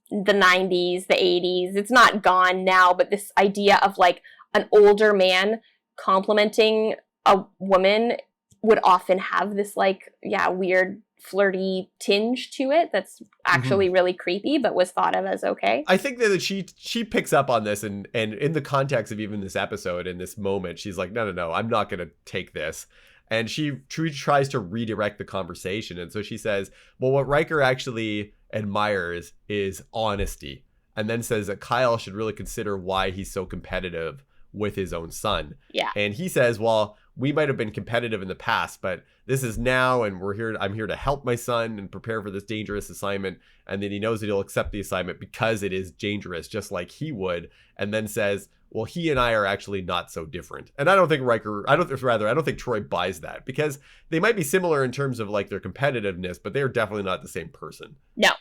the 90s, the 80s. It's not gone now, but this idea of like an older man complimenting a woman would often have this like, weird flirty tinge to it that's actually really creepy, but was thought of as okay. I think that she picks up on this, and in the context of even this episode, in this moment, she's like, no, I'm not going to take this. And she tries to redirect the conversation. And so she says, well, what Riker actually admires is honesty. And then says that Kyle should really consider why he's so competitive with his own son. Yeah. And he says, well, we might have been competitive in the past, but this is now, and I'm here to help my son and prepare for this dangerous assignment. And then he knows that he'll accept the assignment because it is dangerous, just like he would. And then says, well, he and I are actually not so different. And I don't think I don't think Troy buys that, because they might be similar in terms of like their competitiveness, but they're definitely not the same person. No,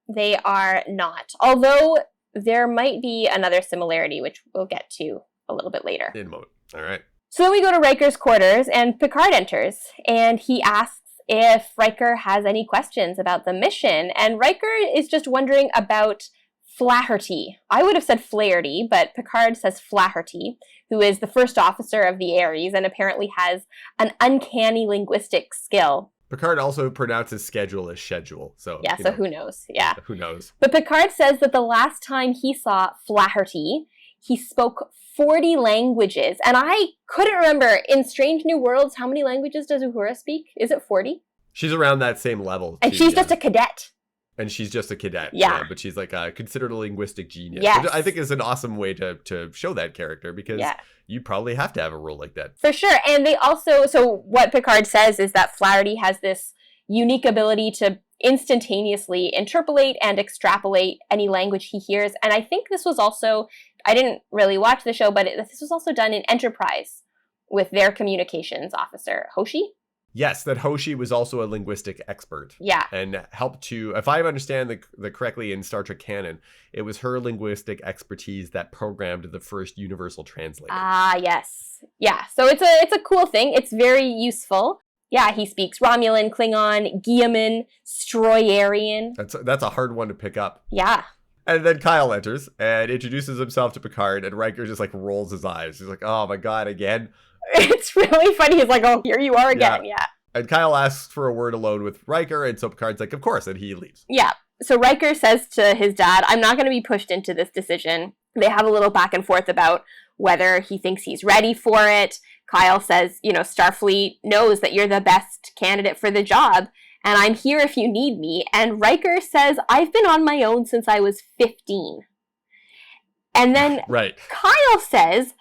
they are not. Although there might be another similarity, which we'll get to a little bit later. In a moment. All right. So then we go to Riker's quarters, and Picard enters, and he asks if Riker has any questions about the mission, and Riker is just wondering about Flaherty. I would have said Flaherty, but Picard says Flaherty, who is the first officer of the Ares and apparently has an uncanny linguistic skill. Picard also pronounces schedule as schedule. So yeah, so who knows? Yeah. Who knows? But Picard says that the last time he saw Flaherty, he spoke 40 languages. And I couldn't remember, in Strange New Worlds, how many languages does Uhura speak? Is it 40? She's around that same level. And she's just a cadet. And she's just a cadet. Yeah. But she's like considered a linguistic genius. Yes. Which I think is an awesome way to show that character, because you probably have to have a role like that. For sure. And they also, so what Picard says is that Flaherty has this unique ability to instantaneously interpolate and extrapolate any language he hears. And I think this was also, I didn't really watch the show, but this was also done in Enterprise with their communications officer, Hoshi. Yes, that Hoshi was also a linguistic expert. Yeah. And helped to, if I understand the correctly in Star Trek canon, it was her linguistic expertise that programmed the first universal translator. Ah, yes. Yeah, so it's a cool thing. It's very useful. Yeah, he speaks Romulan, Klingon, Guilliman, Stroyarian. That's a hard one to pick up. Yeah. And then Kyle enters and introduces himself to Picard, and Riker just like rolls his eyes. He's like, oh my God, again? It's really funny. He's like, oh, here you are again. Yeah. And Kyle asks for a word alone with Riker, and so Picard's like, of course, and he leaves. Yeah. So Riker says to his dad, I'm not going to be pushed into this decision. They have a little back and forth about whether he thinks he's ready for it. Kyle says, Starfleet knows that you're the best candidate for the job, and I'm here if you need me. And Riker says, I've been on my own since I was 15. And then right. Kyle says,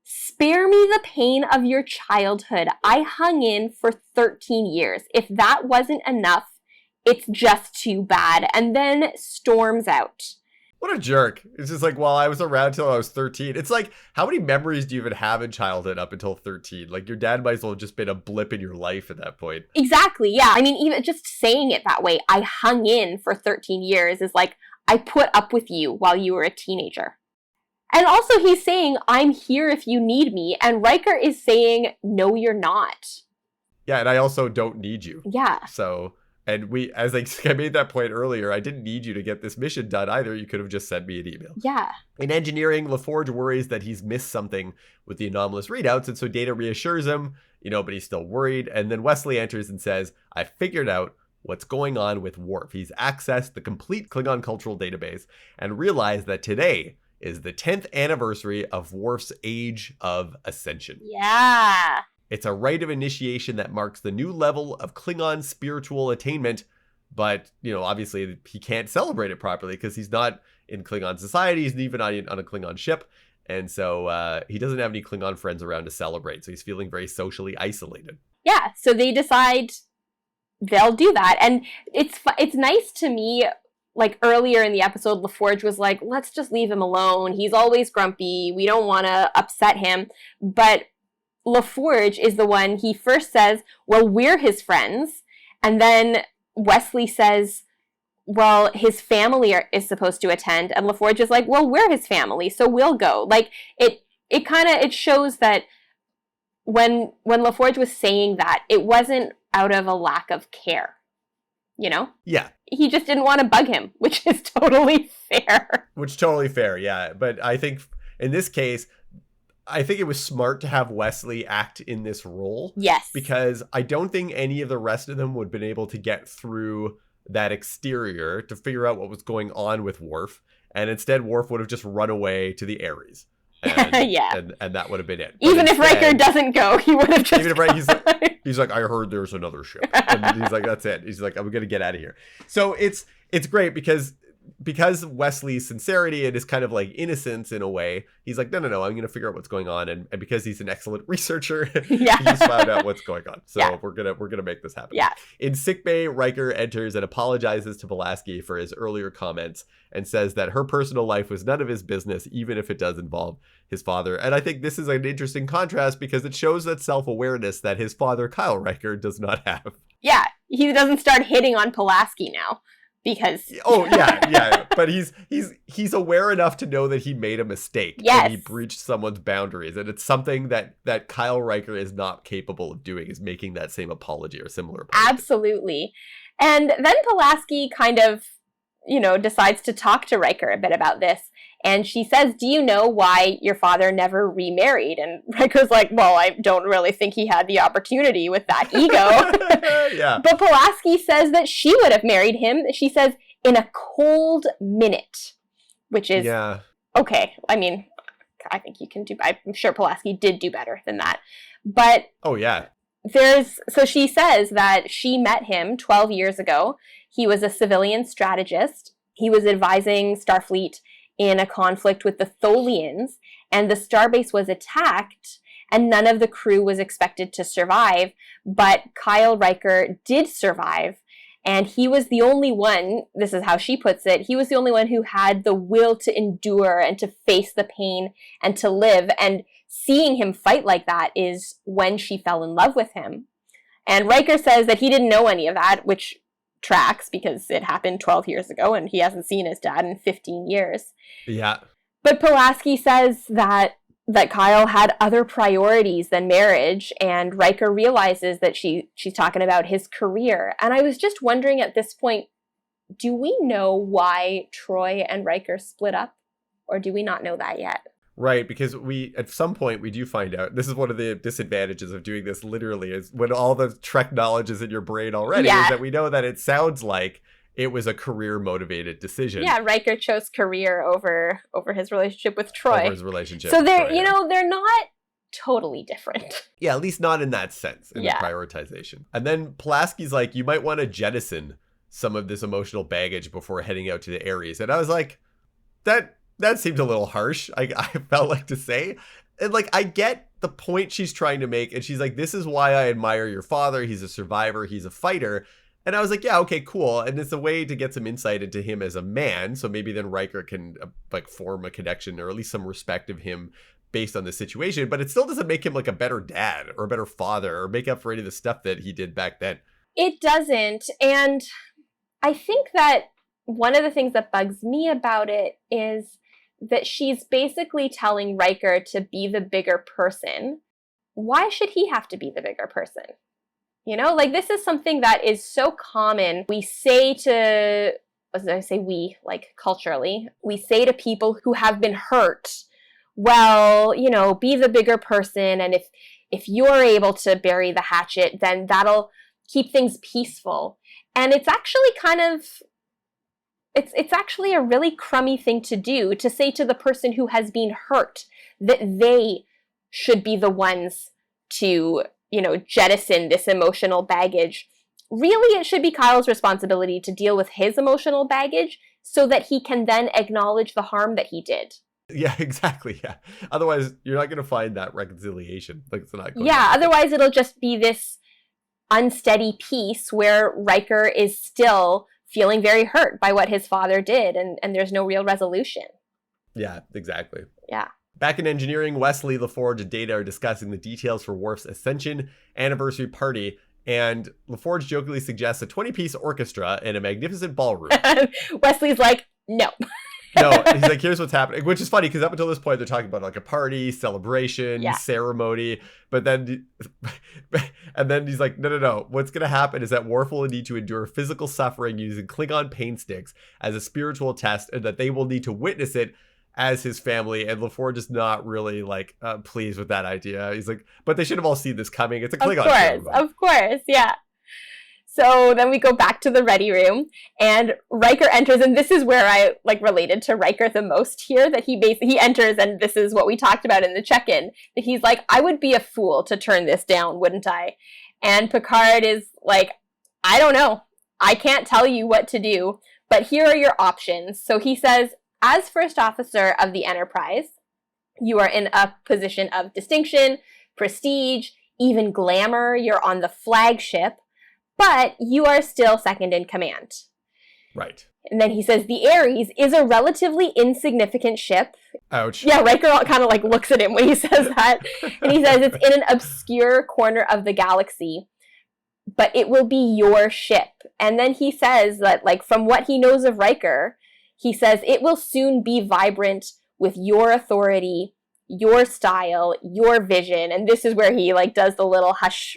spare me the pain of your childhood. I hung in for 13 years. If that wasn't enough, it's just too bad. And then storms out. What a jerk. It's just like, well, I was around till I was 13. It's like, how many memories do you even have in childhood up until 13? Like, your dad might as well have just been a blip in your life at that point. Exactly, yeah. I mean, even just saying it that way, I hung in for 13 years, is like, I put up with you while you were a teenager. And also he's saying, I'm here if you need me. And Riker is saying, no, you're not. Yeah, and I also don't need you. Yeah. So... And as I made that point earlier, I didn't need you to get this mission done either. You could have just sent me an email. Yeah. In engineering, LaForge worries that he's missed something with the anomalous readouts. And so Data reassures him, but he's still worried. And then Wesley enters and says, I figured out what's going on with Worf. He's accessed the complete Klingon cultural database and realized that today is the 10th anniversary of Worf's Age of Ascension. Yeah. It's a rite of initiation that marks the new level of Klingon spiritual attainment, but, obviously he can't celebrate it properly because he's not in Klingon society, he's even not on a Klingon ship, and so he doesn't have any Klingon friends around to celebrate, so he's feeling very socially isolated. Yeah, so they decide they'll do that, and it's nice to me, like earlier in the episode, LaForge was like, let's just leave him alone, he's always grumpy, we don't want to upset him, but LaForge is the one, he first says, well, we're his friends. And then Wesley says, well, his family is supposed to attend. And LaForge is like, well, we're his family, so we'll go. Like, it shows that when LaForge was saying that, it wasn't out of a lack of care. you know? Yeah. He just didn't want to bug him, which is totally fair. Yeah. But I think in this case, I think it was smart to have Wesley act in this role. Yes. Because I don't think any of the rest of them would have been able to get through that exterior to figure out what was going on with Worf. And instead, Worf would have just run away to the Ares. And, yeah. And that would have been it. Even if Riker doesn't go, he would have just even if he's like, I heard there's another ship. And he's like, that's it. He's like, I'm going to get out of here. So it's great because Wesley's sincerity and his kind of like innocence in a way, he's like, no, I'm going to figure out what's going on. And because he's an excellent researcher, he just found out what's going on. So we're going to make this happen. Yeah. In sickbay, Riker enters and apologizes to Pulaski for his earlier comments and says that her personal life was none of his business, even if it does involve his father. And I think this is an interesting contrast because it shows that self-awareness that his father, Kyle Riker, does not have. Yeah. He doesn't start hitting on Pulaski now. Because but he's aware enough to know that he made a mistake. Yes. And he breached someone's boundaries, and it's something that Kyle Riker is not capable of doing, is making that same apology or similar apology. Absolutely. And then Pulaski kind of, decides to talk to Riker a bit about this. And she says, do you know why your father never remarried? And Riker's like, well, I don't really think he had the opportunity with that ego. Yeah. But Pulaski says that she would have married him. She says, in a cold minute, which is, okay. I mean, I think you can I'm sure Pulaski did do better than that. But oh, yeah. So she says that she met him 12 years ago. He was a civilian strategist. He was advising Starfleet in a conflict with the Tholians, and the starbase was attacked, and none of the crew was expected to survive, but Kyle Riker did survive, and he was the only one, this is how she puts it, he was the only one who had the will to endure and to face the pain and to live, and seeing him fight like that is when she fell in love with him. And Riker says that he didn't know any of that, which tracks because it happened 12 years ago and he hasn't seen his dad in 15 years. Yeah. But Pulaski says that Kyle had other priorities than marriage, and Riker realizes that she's talking about his career. And I was just wondering at this point, do we know why Troy and Riker split up? Or do we not know that yet? Right, because at some point we do find out, this is one of the disadvantages of doing this literally, is when all the Trek knowledge is in your brain already, is that we know that it sounds like it was a career-motivated decision. Yeah, Riker chose career over his relationship with Troy. Over his relationship so with they're, Troy, they're not totally different. Yeah, at least not in that sense, in the prioritization. And then Pulaski's like, you might want to jettison some of this emotional baggage before heading out to the Ares. And I was like, that seemed a little harsh, I felt like to say. And like, I get the point she's trying to make. And she's like, this is why I admire your father. He's a survivor. He's a fighter. And I was like, yeah, okay, cool. And it's a way to get some insight into him as a man. So maybe then Riker can form a connection or at least some respect of him based on the situation. But it still doesn't make him like a better dad or a better father or make up for any of the stuff that he did back then. It doesn't. And I think that one of the things that bugs me about it is that she's basically telling Riker to be the bigger person. Why should he have to be the bigger person? This is something that is so common. We say to, culturally, we say to people who have been hurt, well, be the bigger person. And if you're able to bury the hatchet, then that'll keep things peaceful. And it's actually it's actually a really crummy thing to do, to say to the person who has been hurt that they should be the ones to, jettison this emotional baggage. Really, it should be Kyle's responsibility to deal with his emotional baggage so that he can then acknowledge the harm that he did. Yeah, exactly. Yeah. Otherwise, you're not going to find that reconciliation. It's not going otherwise it'll just be this unsteady peace where Riker is still feeling very hurt by what his father did, and there's no real resolution. Yeah, exactly. Yeah. Back in engineering, Wesley, LaForge, and Data are discussing the details for Worf's Ascension anniversary party, and LaForge jokingly suggests a 20-piece orchestra and a magnificent ballroom. Wesley's like, no. No, he's like, here's what's happening, which is funny because up until this point, they're talking about like a party, celebration, ceremony. But then, and then he's like, no. What's going to happen is that Worf will need to endure physical suffering using Klingon pain sticks as a spiritual test, and that they will need to witness it as his family. And LaForge is not really like pleased with that idea. He's like, but they should have all seen this coming. It's a Klingon show. Of course, yeah. So then we go back to the ready room, and Riker enters, and this is where I like related to Riker the most here, that he enters, and this is what we talked about in the check-in, that he's like, I would be a fool to turn this down, wouldn't I? And Picard is like, I don't know. I can't tell you what to do, but here are your options. So he says, as first officer of the Enterprise, you are in a position of distinction, prestige, even glamour. You're on the flagship, but you are still second in command. Right. And then he says, the Ares is a relatively insignificant ship. Ouch. Yeah, Riker kind of like looks at him when he says that. And he says, it's in an obscure corner of the galaxy, but it will be your ship. And then he says that, like, from what he knows of Riker, he says, it will soon be vibrant with your authority, your style, your vision. And this is where he like does the little hush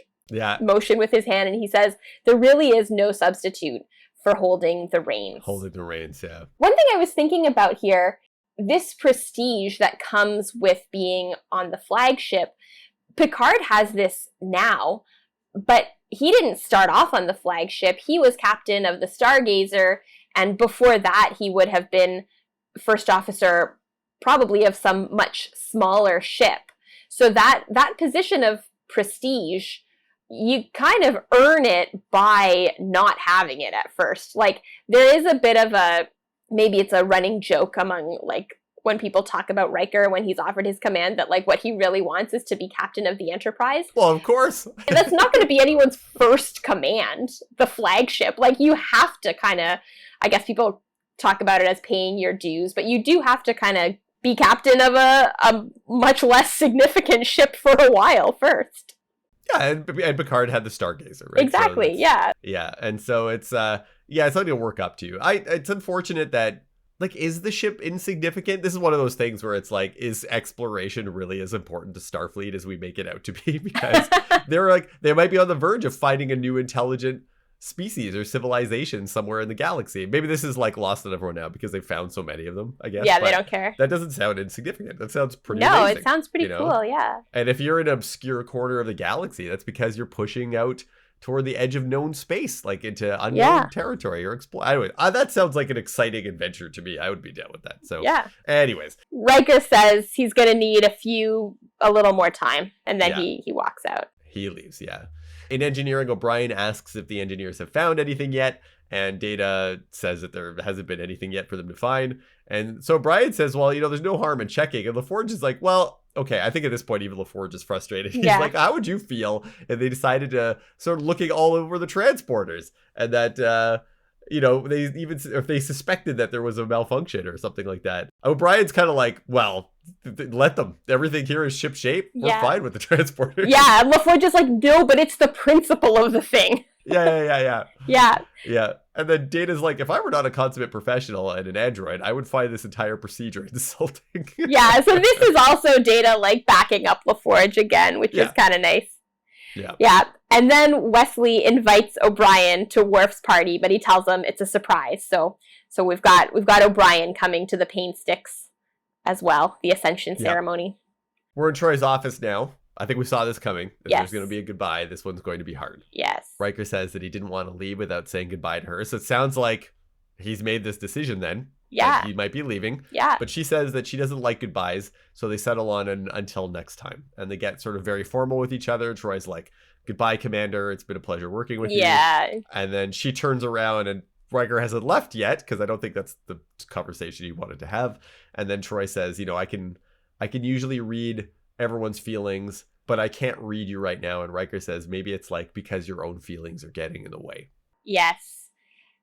motion with his hand, and he says, there really is no substitute for holding the reins. Holding the reins, yeah. One thing I was thinking about here, this prestige that comes with being on the flagship, Picard has this now, but he didn't start off on the flagship. He was captain of the Stargazer, and before that he would have been first officer probably of some much smaller ship. So that position of prestige, you kind of earn it by not having it at first. Like, there is a bit of a, maybe it's a running joke among, like, when people talk about Riker when he's offered his command, that, like, what he really wants is to be captain of the Enterprise. Well, of course. And that's not going to be anyone's first command, the flagship. Like, you have to kind of, I guess people talk about it as paying your dues, but you do have to kind of be captain of a much less significant ship for a while first. Yeah, and Picard had the Stargazer, right? Exactly, so yeah. Yeah, and so it's something to work up to. It's unfortunate that, like, is the ship insignificant? This is one of those things where it's like, is exploration really as important to Starfleet as we make it out to be? Because they might be on the verge of finding a new intelligent species or civilization somewhere in the galaxy. Maybe this is like lost on everyone now because they found so many of them, I guess. Yeah, they don't care. That doesn't sound insignificant. That sounds pretty amazing. It sounds pretty cool, yeah. And if you're in an obscure corner of the galaxy, that's because you're pushing out toward the edge of known space, like into unknown territory or explore. Anyway, that sounds like an exciting adventure to me. I would be down with that. So anyways. Riker says he's going to need a little more time, and then he walks out. He leaves, yeah. In engineering, O'Brien asks if the engineers have found anything yet, and Data says that there hasn't been anything yet for them to find. And so O'Brien says, well, there's no harm in checking. And LaForge is like, well, okay, I think at this point, even LaForge is frustrated. He's like, how would you feel if they decided to start looking all over the transporters? And that, they even, if they suspected that there was a malfunction or something like that. O'Brien's kind of like, well, let them. Everything here is ship shape. We're fine with the transporters. Yeah, and LaForge is like, no, but it's the principle of the thing. Yeah. Yeah. And then Data's like, if I were not a consummate professional and an android, I would find this entire procedure insulting. Yeah, so this is also Data like backing up LaForge again, which is kind of nice. Yeah. And then Wesley invites O'Brien to Worf's party, but he tells him it's a surprise. So we've got O'Brien coming to the pain sticks as well, the Ascension ceremony. We're in Troy's office now. I think we saw this coming. If yes. There's going to be a goodbye. This one's going to be hard. Yes. Riker says that he didn't want to leave without saying goodbye to her. So it sounds like he's made this decision then. Yeah. He might be leaving. Yeah. But she says that she doesn't like goodbyes. So they settle on until next time. And they get sort of very formal with each other. Troy's like, goodbye, Commander. It's been a pleasure working with you. Yeah. And then she turns around and Riker hasn't left yet because I don't think that's the conversation he wanted to have. And then Troy says, I can usually read everyone's feelings, but I can't read you right now. And Riker says, maybe it's like because your own feelings are getting in the way. Yes.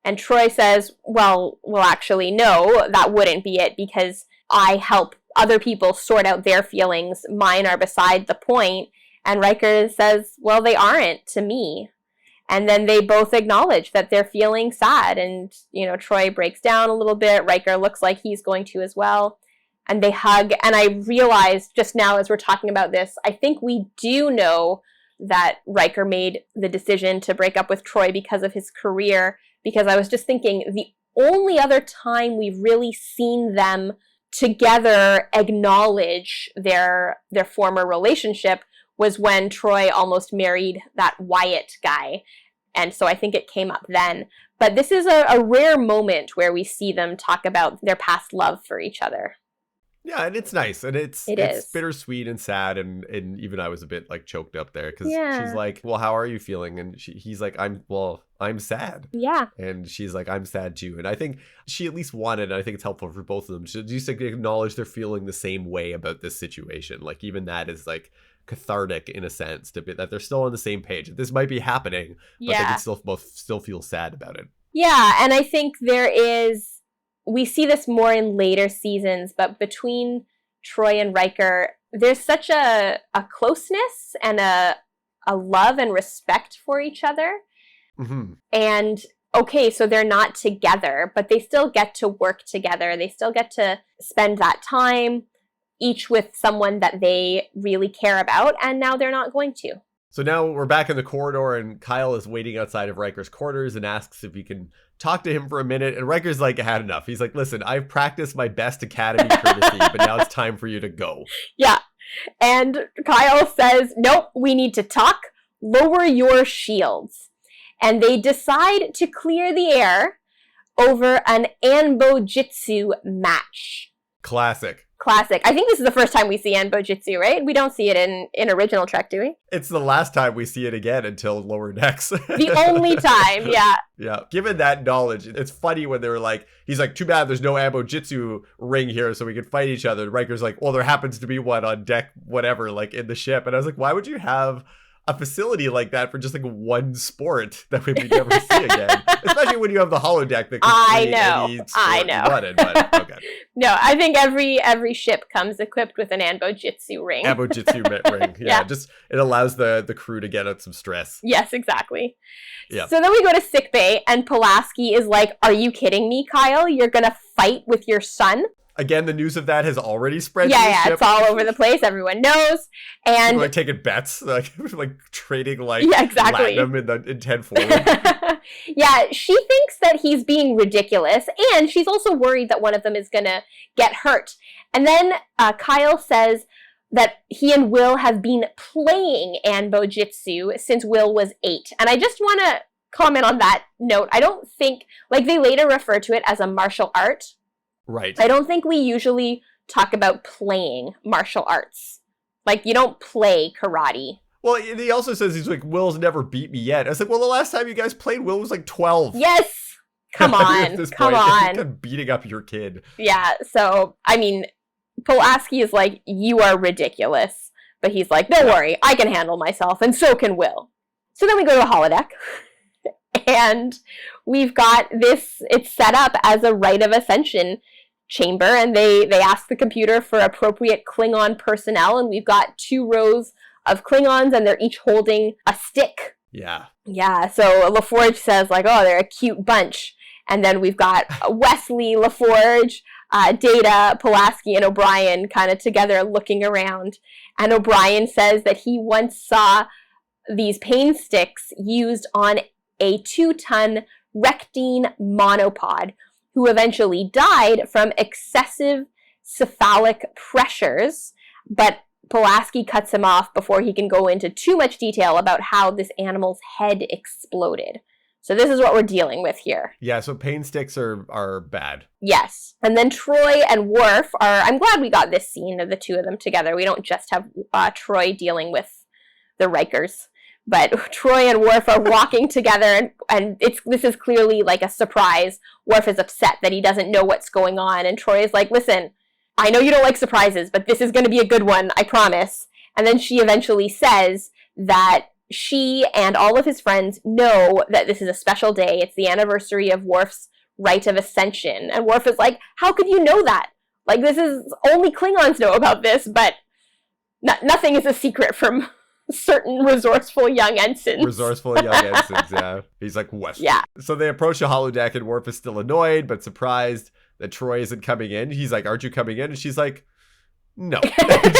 And Troy says, well, actually, no, that wouldn't be it because I help other people sort out their feelings. Mine are beside the point. And Riker says, well, they aren't to me. And then they both acknowledge that they're feeling sad. And, Troy breaks down a little bit. Riker looks like he's going to as well. And they hug. And I realized just now as we're talking about this, I think we do know that Riker made the decision to break up with Troy because of his career. Because I was just thinking the only other time we've really seen them together acknowledge their former relationship was when Troy almost married that Wyatt guy. And so I think it came up then. But this is a rare moment where we see them talk about their past love for each other. Yeah, and it's nice, and it's bittersweet and sad, and even I was a bit like choked up there because she's like, well, how are you feeling? And he's like, I'm sad. Yeah. And she's like, I'm sad too. And I think she at least wanted, and I think it's helpful for both of them to just like, acknowledge they're feeling the same way about this situation. Like even that is like cathartic in a sense to be that they're still on the same page. This might be happening, but they can still feel sad about it. Yeah, and I think we see this more in later seasons, but between Troy and Riker, there's such a closeness and a love and respect for each other. Mm-hmm. And okay, so they're not together, but they still get to work together. They still get to spend that time, each with someone that they really care about, and now they're not going to. So now we're back in the corridor, and Kyle is waiting outside of Riker's quarters and asks if he can talk to him for a minute. And Riker's like, had enough. He's like, listen, I've practiced my best Academy courtesy, but now it's time for you to go. Yeah. And Kyle says, nope, we need to talk. Lower your shields. And they decide to clear the air over an Anbo Jitsu match. Classic. I think this is the first time we see Anbo Jitsu, right? We don't see it in original Trek, do we? It's the last time we see it again until Lower Decks. The only time, yeah. Yeah. Given that knowledge, it's funny when they were like, he's like, too bad there's no Anbo Jitsu ring here so we can fight each other. And Riker's like, well, there happens to be one on deck, whatever, like in the ship. And I was like, why would you have a facility like that for just like one sport that we would never see again? Especially when you have the holodeck that can play any sport you wanted, but okay. No, I think every ship comes equipped with an Anbo Jitsu ring. Anbo Jitsu ring. Yeah, just it allows the crew to get out some stress. Yes, exactly. Yeah. So then we go to sickbay, and Pulaski is like, are you kidding me, Kyle? You're gonna fight with your son? Again, the news of that has already spread. Yeah, it's all over the place. Everyone knows, and people are taking bets, like trading exactly. platinum in 10 forward. Yeah, she thinks that he's being ridiculous, and she's also worried that one of them is gonna get hurt. And then Kyle says that he and Will have been playing Anbo Jitsu since Will was 8, and I just want to comment on that note. I don't think they later refer to it as a martial art. Right. I don't think we usually talk about playing martial arts. Like, you don't play karate. Well, he also says he's like, Will's never beat me yet. I was like, well, the last time you guys played, Will was like 12. Yes! Come on. Come on. You're beating up your kid. Yeah, so, I mean, Pulaski is like, you are ridiculous. But he's like, don't worry, I can handle myself, and so can Will. So then we go to the holodeck. And we've got this, it's set up as a rite of ascension chamber, and they ask the computer for appropriate Klingon personnel, and we've got 2 rows of Klingons, and they're each holding a stick. Yeah. Yeah, so LaForge says, like, oh, they're a cute bunch. And then we've got Wesley, LaForge, Data, Pulaski, and O'Brien kind of together looking around. And O'Brien says that he once saw these pain sticks used on a 2-ton Rectine monopod, who eventually died from excessive cephalic pressures, but Pulaski cuts him off before he can go into too much detail about how this animal's head exploded. So this is what we're dealing with here. Yeah, so pain sticks are bad. Yes. And then Troy and Worf I'm glad we got this scene of the 2 of them together. We don't just have Troy dealing with the Rikers. But Troy and Worf are walking together, and this is clearly like a surprise. Worf is upset that he doesn't know what's going on, and Troy is like, listen, I know you don't like surprises, but this is going to be a good one, I promise. And then she eventually says that she and all of his friends know that this is a special day. It's the anniversary of Worf's rite of ascension. And Worf is like, how could you know that? Like, this is, only Klingons know about this, but nothing is a secret from certain resourceful young ensigns. Yeah. He's like, what? Yeah. So they approach the holodeck and Worf is still annoyed but surprised that Troy isn't coming in. He's like, aren't you coming in? And she's like, no. Just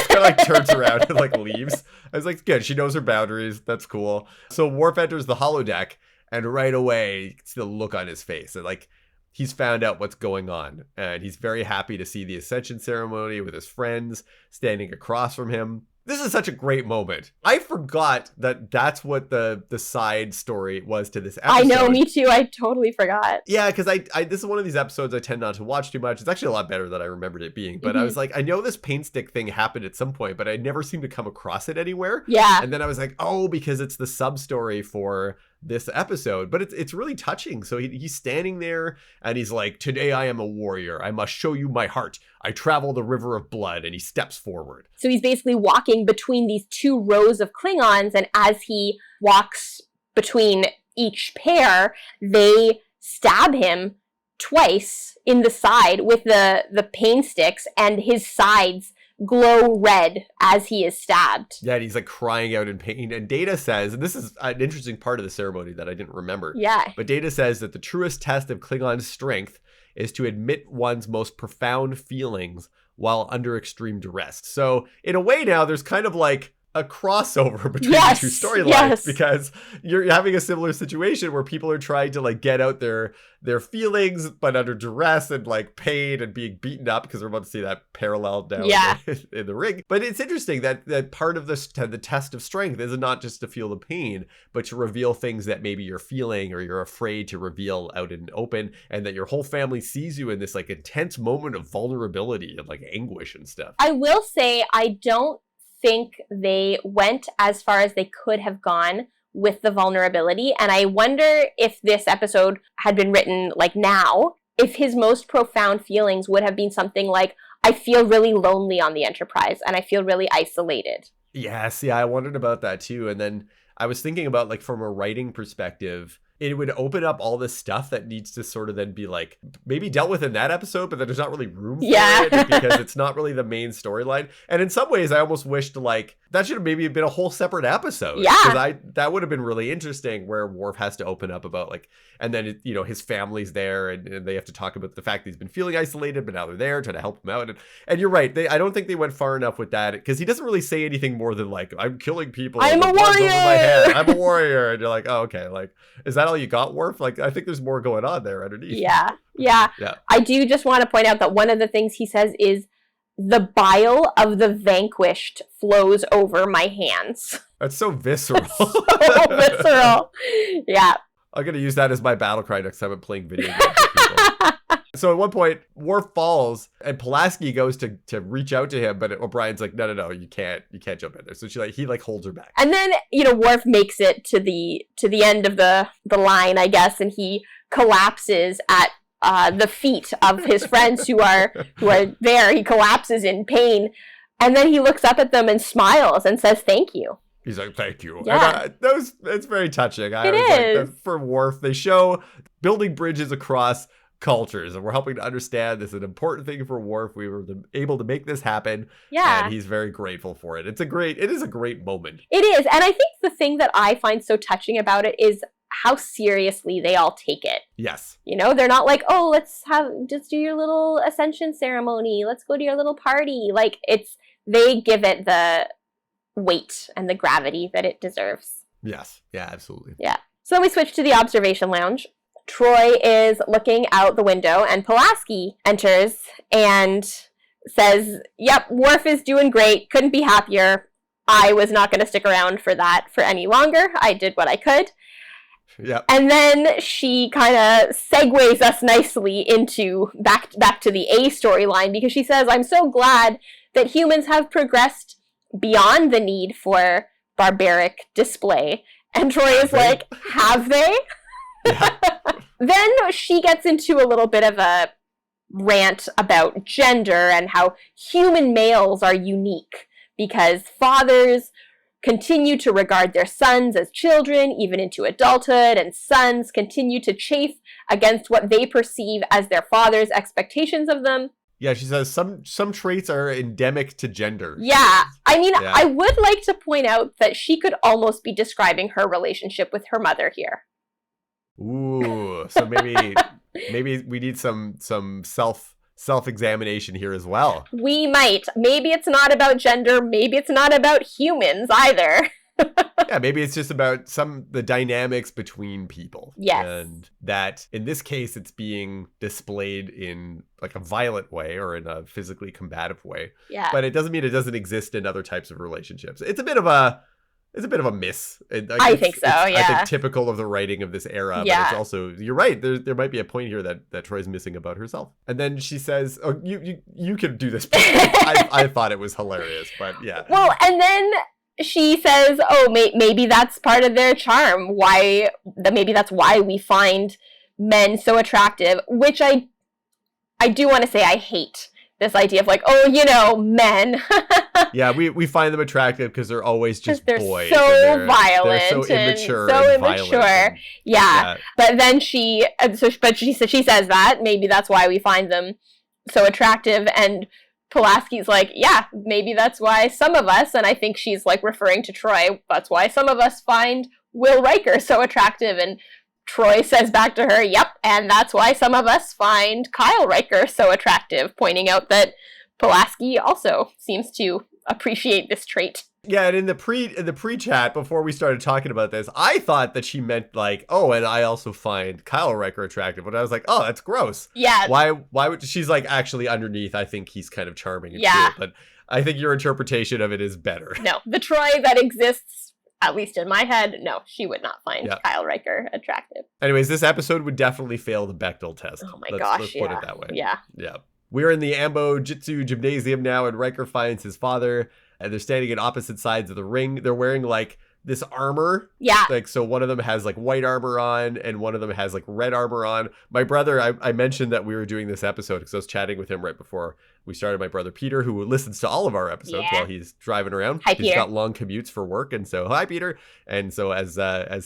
kind of like turns around and like leaves. I was like, good. She knows her boundaries. That's cool. So Worf enters the holodeck and right away, you can see the look on his face. And like, he's found out what's going on. And he's very happy to see the ascension ceremony with his friends standing across from him. This is such a great moment. I forgot that that's what the side story was to this episode. I know, me too. I totally forgot. Yeah, because I this is one of these episodes I tend not to watch too much. It's actually a lot better than I remembered it being. But I was like, I know this paint stick thing happened at some point, but I never seemed to come across it anywhere. Yeah. And then I was like, oh, because it's the sub story for this episode. But it's really touching. So he's standing there and he's like, today I am a warrior. I must show you my heart. I travel the river of blood. And he steps forward. So he's basically walking between these two rows of Klingons. And as he walks between each pair, they stab him twice in the side with the pain sticks, and his sides glow red as he is stabbed. Yeah, and he's like crying out in pain. And Data says, and this is an interesting part of the ceremony that I didn't remember. Yeah. But Data says that the truest test of Klingon strength is to admit one's most profound feelings while under extreme duress. So in a way now, there's kind of like a crossover between the two storylines, because you're having a similar situation where people are trying to like get out their feelings, but under duress and like pain and being beaten up, because we're about to see that parallel down in the ring. But it's interesting that part of the test of strength is not just to feel the pain, but to reveal things that maybe you're feeling or you're afraid to reveal out in open, and that your whole family sees you in this like intense moment of vulnerability and like anguish and stuff. I will say, I don't think they went as far as they could have gone with the vulnerability. And I wonder if this episode had been written like now, if his most profound feelings would have been something like, I feel really lonely on the Enterprise and I feel really isolated. Yes, yeah, I wondered about that too. And then I was thinking about like from a writing perspective, it would open up all this stuff that needs to sort of then be like maybe dealt with in that episode, but then there's not really room for it because it's not really the main storyline. And in some ways, I almost wished like that should have maybe been a whole separate episode. Yeah, because that would have been really interesting, where Worf has to open up about like, and then his family's there and they have to talk about the fact that he's been feeling isolated, but now they're there trying to help him out. And you're right, I don't think they went far enough with that, because he doesn't really say anything more than like, I'm killing people. I'm a warrior. I'm a warrior. And you're like, oh, okay, like, is that all you got, Worf? Like, I think there's more going on there underneath. Yeah. I do just want to point out that one of the things he says is, the bile of the vanquished flows over my hands. That's so visceral. So visceral. Yeah. I'm going to use that as my battle cry next time I'm playing video games with people. So at one point, Worf falls and Pulaski goes to reach out to him, but O'Brien's like, no, you can't jump in there. So he holds her back. And then, Worf makes it to the end of the line, I guess, and he collapses at the feet of his friends who are there. He collapses in pain, and then he looks up at them and smiles and says, "Thank you." He's like, "Thank you." Yeah. It's very touching. It is. Like, for Worf, they show building bridges across cultures, and we're helping to understand this is an important thing for Worf. We were able to make this happen. Yeah. And he's very grateful for it. It is a great moment. It is. And I think the thing that I find so touching about it is how seriously they all take it. Yes. They're not like, oh, let's just do your little ascension ceremony. Let's go to your little party. Like, they give it the weight and the gravity that it deserves. Yes. Yeah, absolutely. Yeah. So then we switch to the observation lounge. Troy is looking out the window and Pulaski enters and says, yep, Worf is doing great. Couldn't be happier. I was not going to stick around for any longer. I did what I could. Yep. And then she kind of segues us nicely into back to the A storyline, because she says, I'm so glad that humans have progressed beyond the need for barbaric display. And Troy is like, have they? Yeah. Then she gets into a little bit of a rant about gender and how human males are unique because fathers continue to regard their sons as children, even into adulthood, and sons continue to chafe against what they perceive as their father's expectations of them. Yeah, she says some traits are endemic to gender. Yeah. I mean, Yeah. I would like to point out that she could almost be describing her relationship with her mother here. Ooh, so maybe we need some self-examination here as well. We might. Maybe it's not about gender. Maybe it's not about humans either. Yeah, maybe it's just about the dynamics between people. Yes. And that in this case, it's being displayed in like a violent way or in a physically combative way. Yeah. But it doesn't mean it doesn't exist in other types of relationships. It's a bit of a miss. I think so, yeah. I think typical of the writing of this era. Yeah. But it's also, you're right, there might be a point here that Troy's missing about herself. And then she says, oh, you can do this. I thought it was hilarious, but yeah. Well, and then she says, oh, maybe that's part of their charm. Maybe that's why we find men so attractive, which I do want to say I hate this idea of like, oh, men. Yeah, we find them attractive because they're always just boys. So violent. They're so immature. So and immature. Violent. Yeah. But then she says that maybe that's why we find them so attractive, and Pulaski's like, yeah, maybe that's why some of us, and I think she's like referring to Troy, that's why some of us find Will Riker so attractive, and Troy says back to her, yep, and that's why some of us find Kyle Riker so attractive, pointing out that Pulaski also seems to appreciate this trait. Yeah, and in the pre-chat before we started talking about this, I thought that she meant like, oh, and I also find Kyle Riker attractive. But I was like, oh, that's gross. Yeah. Why would she's like actually underneath? I think he's kind of charming and yeah. cool, but I think your interpretation of it is better. No, the Troy that exists, at least in my head, no, she would not find Kyle Riker attractive. Anyways, this episode would definitely fail the Bechdel test. Oh my gosh, let's put it that way. Yeah. Yeah. We're in the Ambo Jitsu Gymnasium now, and Riker finds his father, and they're standing at opposite sides of the ring. They're wearing like this armor. Yeah. Like, so one of them has like white armor on and one of them has like red armor on. My brother, I mentioned that we were doing this episode because I was chatting with him right before we started. My brother Peter, who listens to all of our episodes while he's driving around. Hi, He's Peter. got long commutes for work. And so, hi, Peter. And so as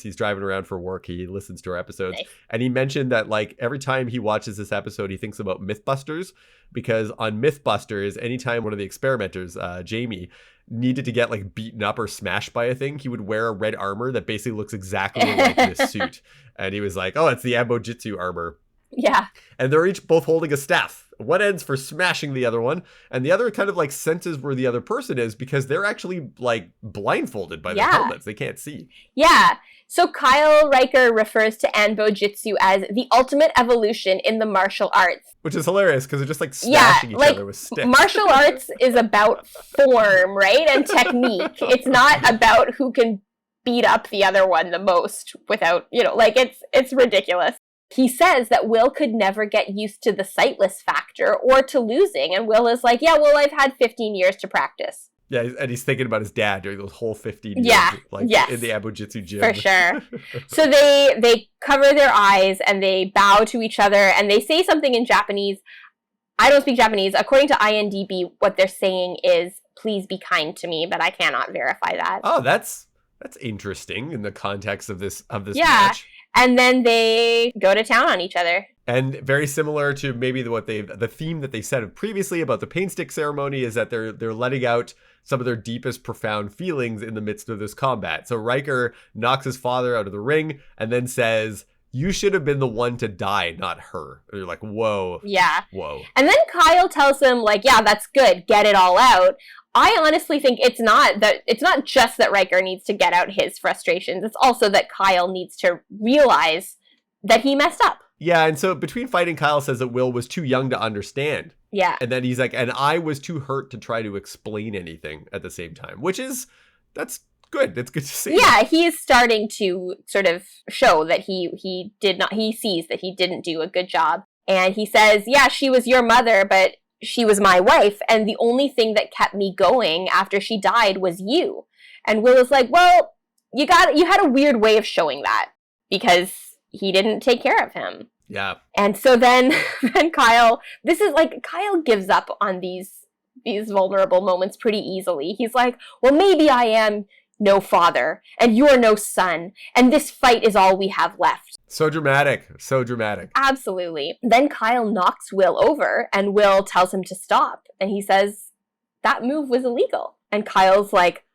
he's driving around for work, he listens to our episodes. Nice. And he mentioned that like every time he watches this episode, he thinks about Mythbusters, because on Mythbusters, anytime one of the experimenters, Jamie, needed to get like beaten up or smashed by a thing, he would wear a red armor that basically looks exactly like this suit. And he was like, oh, it's the Ambo Jitsu armor. Yeah. And they're each both holding a staff. One end's for smashing the other one, and the other kind of like senses where the other person is because they're actually like blindfolded by their helmets. They can't see. Yeah. So Kyle Riker refers to Anbo Jitsu as the ultimate evolution in the martial arts. Which is hilarious because they're just like smashing each other with sticks. Martial arts is about form, right? And technique. It's not about who can beat up the other one the most without, like it's ridiculous. He says that Will could never get used to the sightless factor or to losing. And Will is like, yeah, well, I've had 15 years to practice. Yeah, and he's thinking about his dad during those whole 15 years, in the Ambo Jitsu gym. For sure. So they cover their eyes and they bow to each other and they say something in Japanese. I don't speak Japanese. According to IMDb, what they're saying is, please be kind to me, but I cannot verify that. Oh, that's interesting in the context of this match. And then they go to town on each other. And very similar to maybe the theme that they said previously about the paint stick ceremony is that they're letting out some of their deepest, profound feelings in the midst of this combat. So Riker knocks his father out of the ring and then says, you should have been the one to die, not her. And you're like, whoa. Yeah. Whoa. And then Kyle tells him, like, yeah, that's good. Get it all out. I honestly think it's not just that Riker needs to get out his frustrations. It's also that Kyle needs to realize that he messed up. Yeah, and so between fighting, Kyle says that Will was too young to understand. Yeah. And then he's like, and I was too hurt to try to explain anything at the same time, that's good. It's good to see. Yeah, he is starting to sort of show that he sees that he didn't do a good job. And he says, yeah, she was your mother, but she was my wife, and the only thing that kept me going after she died was you. And Will is like, well, you had a weird way of showing that because he didn't take care of him. Yeah. And so then Kyle gives up on these vulnerable moments pretty easily. He's like, well, maybe I am no father and you're no son, and this fight is all we have left. So dramatic. So dramatic. Absolutely. Then Kyle knocks Will over and Will tells him to stop. And he says that move was illegal. And Kyle's like,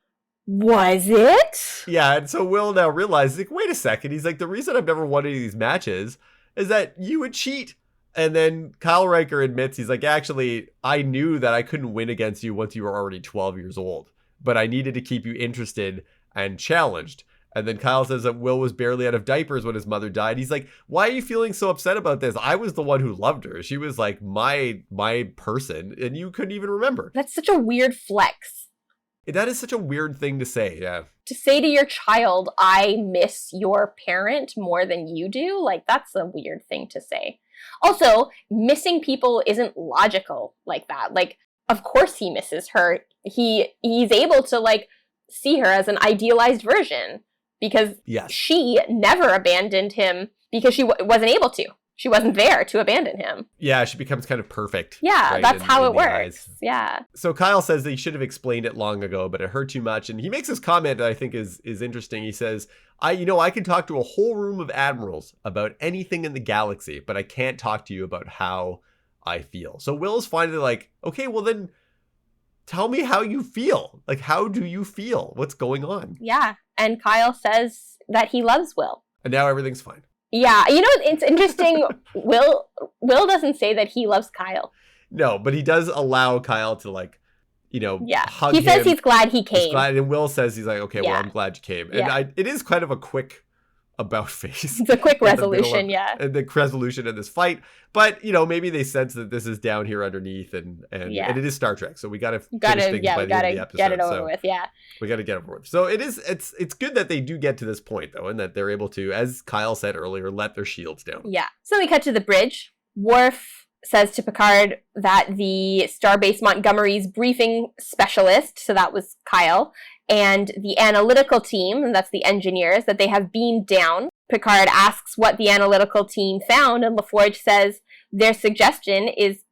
was it? Yeah, and so Will now realizes, like, wait a second. He's like, the reason I've never won any of these matches is that you would cheat. And then Kyle Riker admits, he's like, actually, I knew that I couldn't win against you once you were already 12 years old. But I needed to keep you interested and challenged. And then Kyle says that Will was barely out of diapers when his mother died. He's like, why are you feeling so upset about this? I was the one who loved her. She was like my person, and you couldn't even remember. That's such a weird flex. That is such a weird thing to say, yeah. To say to your child, I miss your parent more than you do, like, that's a weird thing to say. Also, missing people isn't logical like that. Like, of course he misses her. He's able to, like, see her as an idealized version because she never abandoned him because she wasn't able to. She wasn't there to abandon him. Yeah, she becomes kind of perfect. Yeah, right, that's how it works. Eyes. Yeah. So Kyle says that he should have explained it long ago, but it hurt too much. And he makes this comment that I think is interesting. He says, I can talk to a whole room of admirals about anything in the galaxy, but I can't talk to you about how I feel. So Will's finally like, okay, well then tell me how you feel. Like, how do you feel? What's going on? Yeah. And Kyle says that he loves Will. And now everything's fine. Yeah, it's interesting. Will doesn't say that he loves Kyle. No, but he does allow Kyle to, like, hug he him. says he's glad he came. He's glad, and Will says he's like, okay, well, I'm glad you came. And it is kind of a quick about face. It's a quick resolution, and the resolution in this fight. But, maybe they sense that this is down here underneath, and it is Star Trek, so we got to finish things by the end of the episode. Get it over with, yeah. We got to get it over with. So it's good that they do get to this point, though, and that they're able to, as Kyle said earlier, let their shields down. Yeah. So we cut to the bridge. Worf says to Picard that the Starbase Montgomery's briefing specialist, so that was Kyle, and the analytical team, and that's the engineers, that they have beamed down. Picard asks what the analytical team found, and LaForge says their suggestion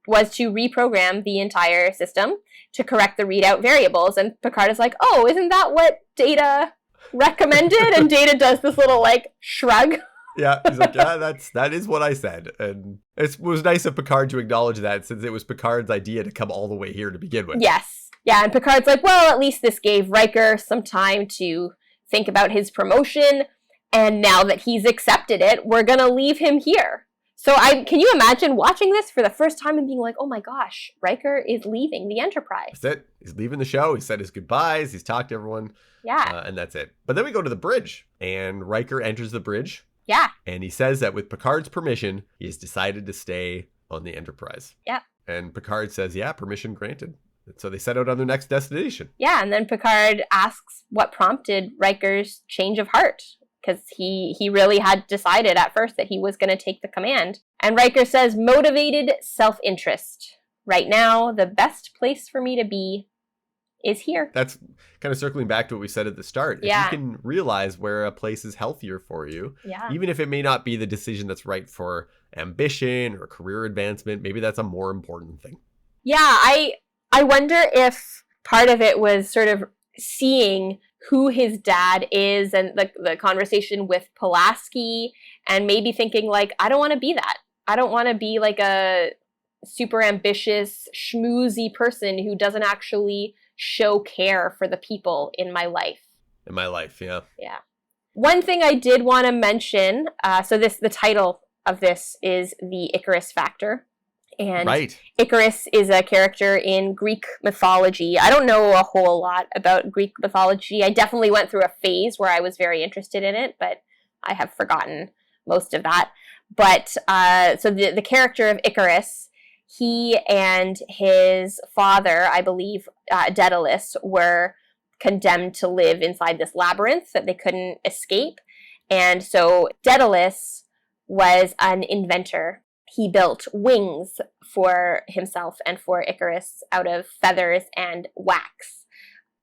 was to reprogram the entire system to correct the readout variables. And Picard is like, oh, isn't that what Data recommended? And Data does this little, like, shrug. Yeah, he's like, yeah, that is what I said. And it was nice of Picard to acknowledge that, since it was Picard's idea to come all the way here to begin with. Yes. Yeah, and Picard's like, well, at least this gave Riker some time to think about his promotion, and now that he's accepted it, we're going to leave him here. So can you imagine watching this for the first time and being like, oh my gosh, Riker is leaving the Enterprise. That's it. He's leaving the show. He said his goodbyes. He's talked to everyone. Yeah. And that's it. But then we go to the bridge, and Riker enters the bridge. Yeah. And he says that with Picard's permission, he has decided to stay on the Enterprise. Yeah. And Picard says, yeah, permission granted. So they set out on their next destination. Yeah, and then Picard asks what prompted Riker's change of heart, because he really had decided at first that he was going to take the command. And Riker says, motivated self-interest. Right now, the best place for me to be is here. That's kind of circling back to what we said at the start. If you can realize where a place is healthier for you, even if it may not be the decision that's right for ambition or career advancement, maybe that's a more important thing. Yeah, I wonder if part of it was sort of seeing who his dad is and the conversation with Pulaski, and maybe thinking, like, I don't want to be that. I don't want to be like a super ambitious, schmoozy person who doesn't actually show care for the people in my life. In my life, yeah. Yeah. One thing I did want to mention, the title of this is the Icarus Factor. And Icarus is a character in Greek mythology. I don't know a whole lot about Greek mythology. I definitely went through a phase where I was very interested in it, but I have forgotten most of that. But so the character of Icarus, he and his father, I believe, Daedalus, were condemned to live inside this labyrinth that they couldn't escape. And so Daedalus was an inventor. He built wings for himself and for Icarus out of feathers and wax.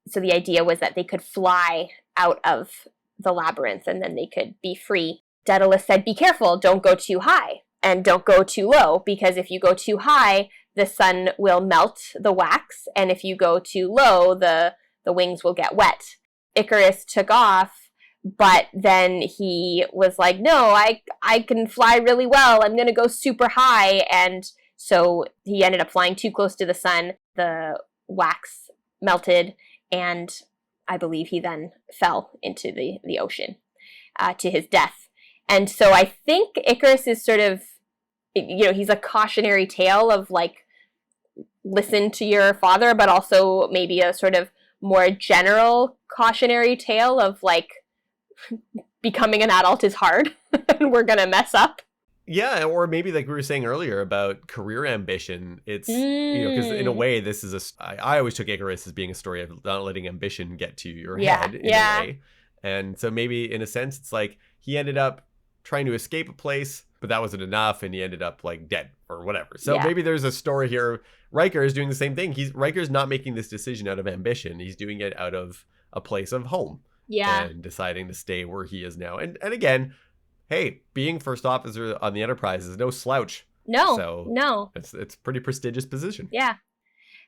So the idea was that they could fly out of the labyrinth and then they could be free. Daedalus said, be careful, don't go too high and don't go too low, because if you go too high, the sun will melt the wax, and if you go too low, the wings will get wet. Icarus took off, But then he was like, no, I can fly really well. I'm going to go super high. And so he ended up flying too close to the sun. The wax melted, and I believe he then fell into the ocean to his death. And so I think Icarus is sort of, he's a cautionary tale of like, listen to your father, but also maybe a sort of more general cautionary tale of like, becoming an adult is hard and we're going to mess up. Yeah, or maybe like we were saying earlier about career ambition. It's, because in a way, this is I always took Icarus as being a story of not letting ambition get to your head in a way. And so maybe in a sense, it's like he ended up trying to escape a place, but that wasn't enough, and he ended up like dead or whatever. So maybe there's a story here. Riker is doing the same thing. Riker's not making this decision out of ambition. He's doing it out of a place of home. Yeah. And deciding to stay where he is now. And again, hey, being first officer on the Enterprise is no slouch. No. It's a pretty prestigious position. Yeah.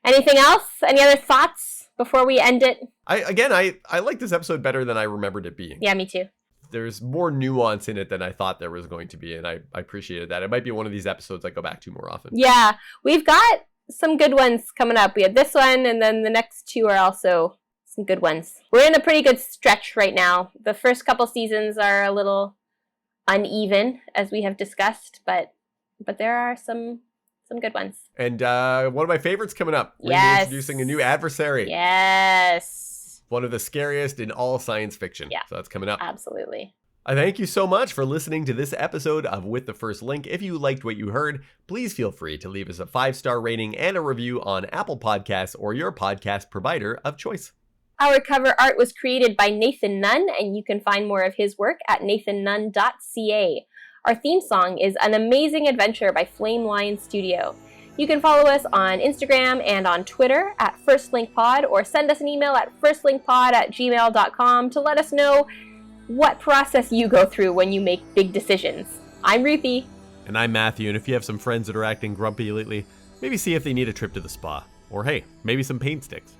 Anything else? Any other thoughts before we end it? I like this episode better than I remembered it being. Yeah, me too. There's more nuance in it than I thought there was going to be, and I appreciated that. It might be one of these episodes I go back to more often. Yeah, we've got some good ones coming up. We had this one, and then the next two are also some good ones. We're in a pretty good stretch right now. The first couple seasons are a little uneven, as we have discussed, but there are some good ones. And one of my favorites coming up. We're introducing a new adversary. Yes. One of the scariest in all science fiction. Yeah. So that's coming up. Absolutely. I thank you so much for listening to this episode of With the First Link. If you liked what you heard, please feel free to leave us a 5-star rating and a review on Apple Podcasts or your podcast provider of choice. Our cover art was created by Nathan Nunn, and you can find more of his work at nathannunn.ca. Our theme song is An Amazing Adventure by Flame Lion Studio. You can follow us on Instagram and on Twitter at FirstLinkPod, or send us an email at firstlinkpod@gmail.com to let us know what process you go through when you make big decisions. I'm Ruthie. And I'm Matthew, and if you have some friends that are acting grumpy lately, maybe see if they need a trip to the spa. Or hey, maybe some paint sticks.